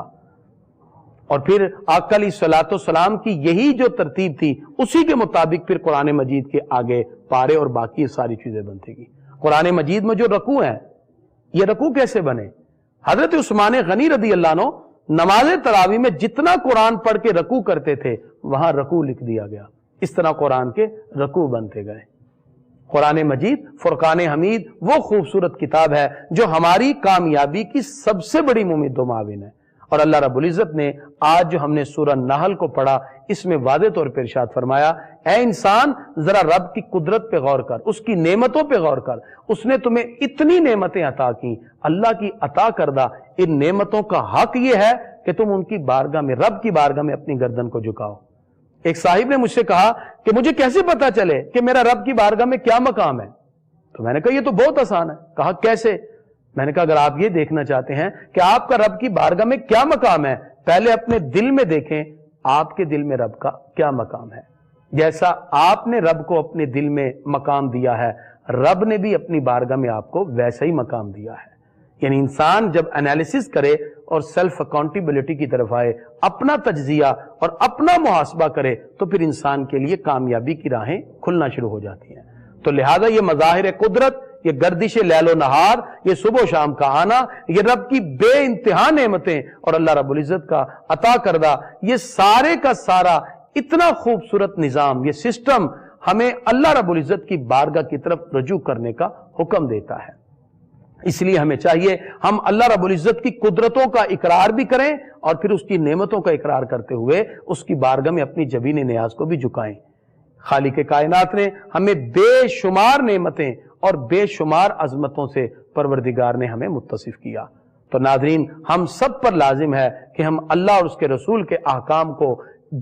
اور پھر آقا علیہ الصلوۃ والسلام کی یہی جو ترتیب تھی اسی کے مطابق پھر قرآن مجید کے آگے پارے اور باقی ساری چیزیں بنتی گئی۔ قرآن مجید میں جو رکوع ہیں، یہ رکوع کیسے بنے؟ حضرت عثمان غنی رضی اللہ عنہ نماز تراویح میں جتنا قرآن پڑھ کے رکوع کرتے تھے وہاں رکوع لکھ دیا گیا، اس طرح قرآن کے رکوع بنتے گئے۔ قرآن مجید فرقان حمید وہ خوبصورت کتاب ہے جو ہماری کامیابی کی سب سے بڑی ممید و معاون ہے۔ اور اللہ رب العزت نے آج جو ہم نے سورہ نحل کو پڑھا اس میں واضح طور پر ارشاد فرمایا، اے انسان ذرا رب کی قدرت پہ غور کر، اس کی نعمتوں پہ غور کر، اس نے تمہیں اتنی نعمتیں عطا کی، اللہ کی عطا کردہ ان نعمتوں کا حق یہ ہے کہ تم ان کی بارگاہ میں، رب کی بارگاہ میں اپنی گردن کو جھکاؤ۔ ایک صاحب نے مجھ سے کہا کہ مجھے کیسے پتا چلے کہ میرا رب کی بارگاہ میں کیا مقام ہے؟ تو میں نے کہا یہ تو بہت آسان ہے۔ کہا کیسے؟ میں نے کہا اگر آپ یہ دیکھنا چاہتے ہیں کہ آپ کا رب کی بارگاہ میں کیا مقام ہے، پہلے اپنے دل میں دیکھیں آپ کے دل میں رب کا کیا مقام ہے۔ جیسا آپ نے رب کو اپنے دل میں مقام دیا ہے، رب نے بھی اپنی بارگاہ میں آپ کو ویسا ہی مقام دیا ہے۔ یعنی انسان جب انالیسس کرے اور سیلف اکاؤنٹیبلٹی کی طرف آئے، اپنا تجزیہ اور اپنا محاسبہ کرے تو پھر انسان کے لیے کامیابی کی راہیں کھلنا شروع ہو جاتی ہیں۔ تو لہذا یہ مظاہر قدرت، یہ گردش لیل و نہار، یہ صبح و شام کا آنا، یہ رب کی بے انتہا نعمتیں اور اللہ رب العزت کا عطا کردہ یہ سارے کا سارا اتنا خوبصورت نظام، یہ سسٹم ہمیں اللہ رب العزت کی بارگاہ کی طرف رجوع کرنے کا حکم دیتا ہے۔ اس لیے ہمیں چاہیے ہم اللہ رب العزت کی قدرتوں کا اقرار بھی کریں اور پھر اس کی نعمتوں کا اقرار کرتے ہوئے اس کی بارگاہ میں اپنی جبین نیاز کو بھی جھکائیں۔ خالق کائنات نے ہمیں بے شمار نعمتیں اور بے شمار عظمتوں سے پروردگار نے ہمیں متصف کیا۔ تو ناظرین ہم سب پر لازم ہے کہ ہم اللہ اور اس کے رسول کے احکام کو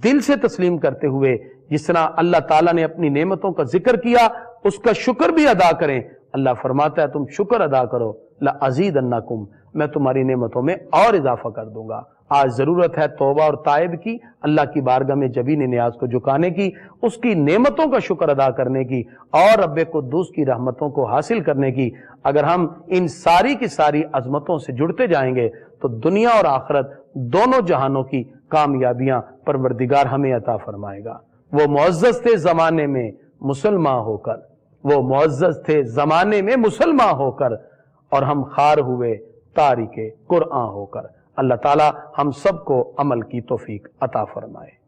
دل سے تسلیم کرتے ہوئے جس طرح اللہ تعالیٰ نے اپنی نعمتوں کا ذکر کیا اس کا شکر بھی ادا کریں۔ اللہ فرماتا ہے تم شکر ادا کرو لَأَزِيدَنَّكُمْ، میں تمہاری نعمتوں میں اور اضافہ کر دوں گا۔ آج ضرورت ہے توبہ اور تائب کی، اللہ کی بارگاہ میں جبین نیاز کو جھکانے کی، اس کی نعمتوں کا شکر ادا کرنے کی اور رب قدوس کی رحمتوں کو حاصل کرنے کی۔ اگر ہم ان ساری کی ساری عظمتوں سے جڑتے جائیں گے تو دنیا اور آخرت دونوں جہانوں کی کامیابیاں پروردگار ہمیں عطا فرمائے گا۔ وہ معزز تھے زمانے میں مسلمان ہو کر، وہ معزز تھے زمانے میں مسلمان ہو کر، اور ہم خار ہوئے تاریک قرآن ہو کر۔ اللہ تعالی ہم سب کو عمل کی توفیق عطا فرمائے۔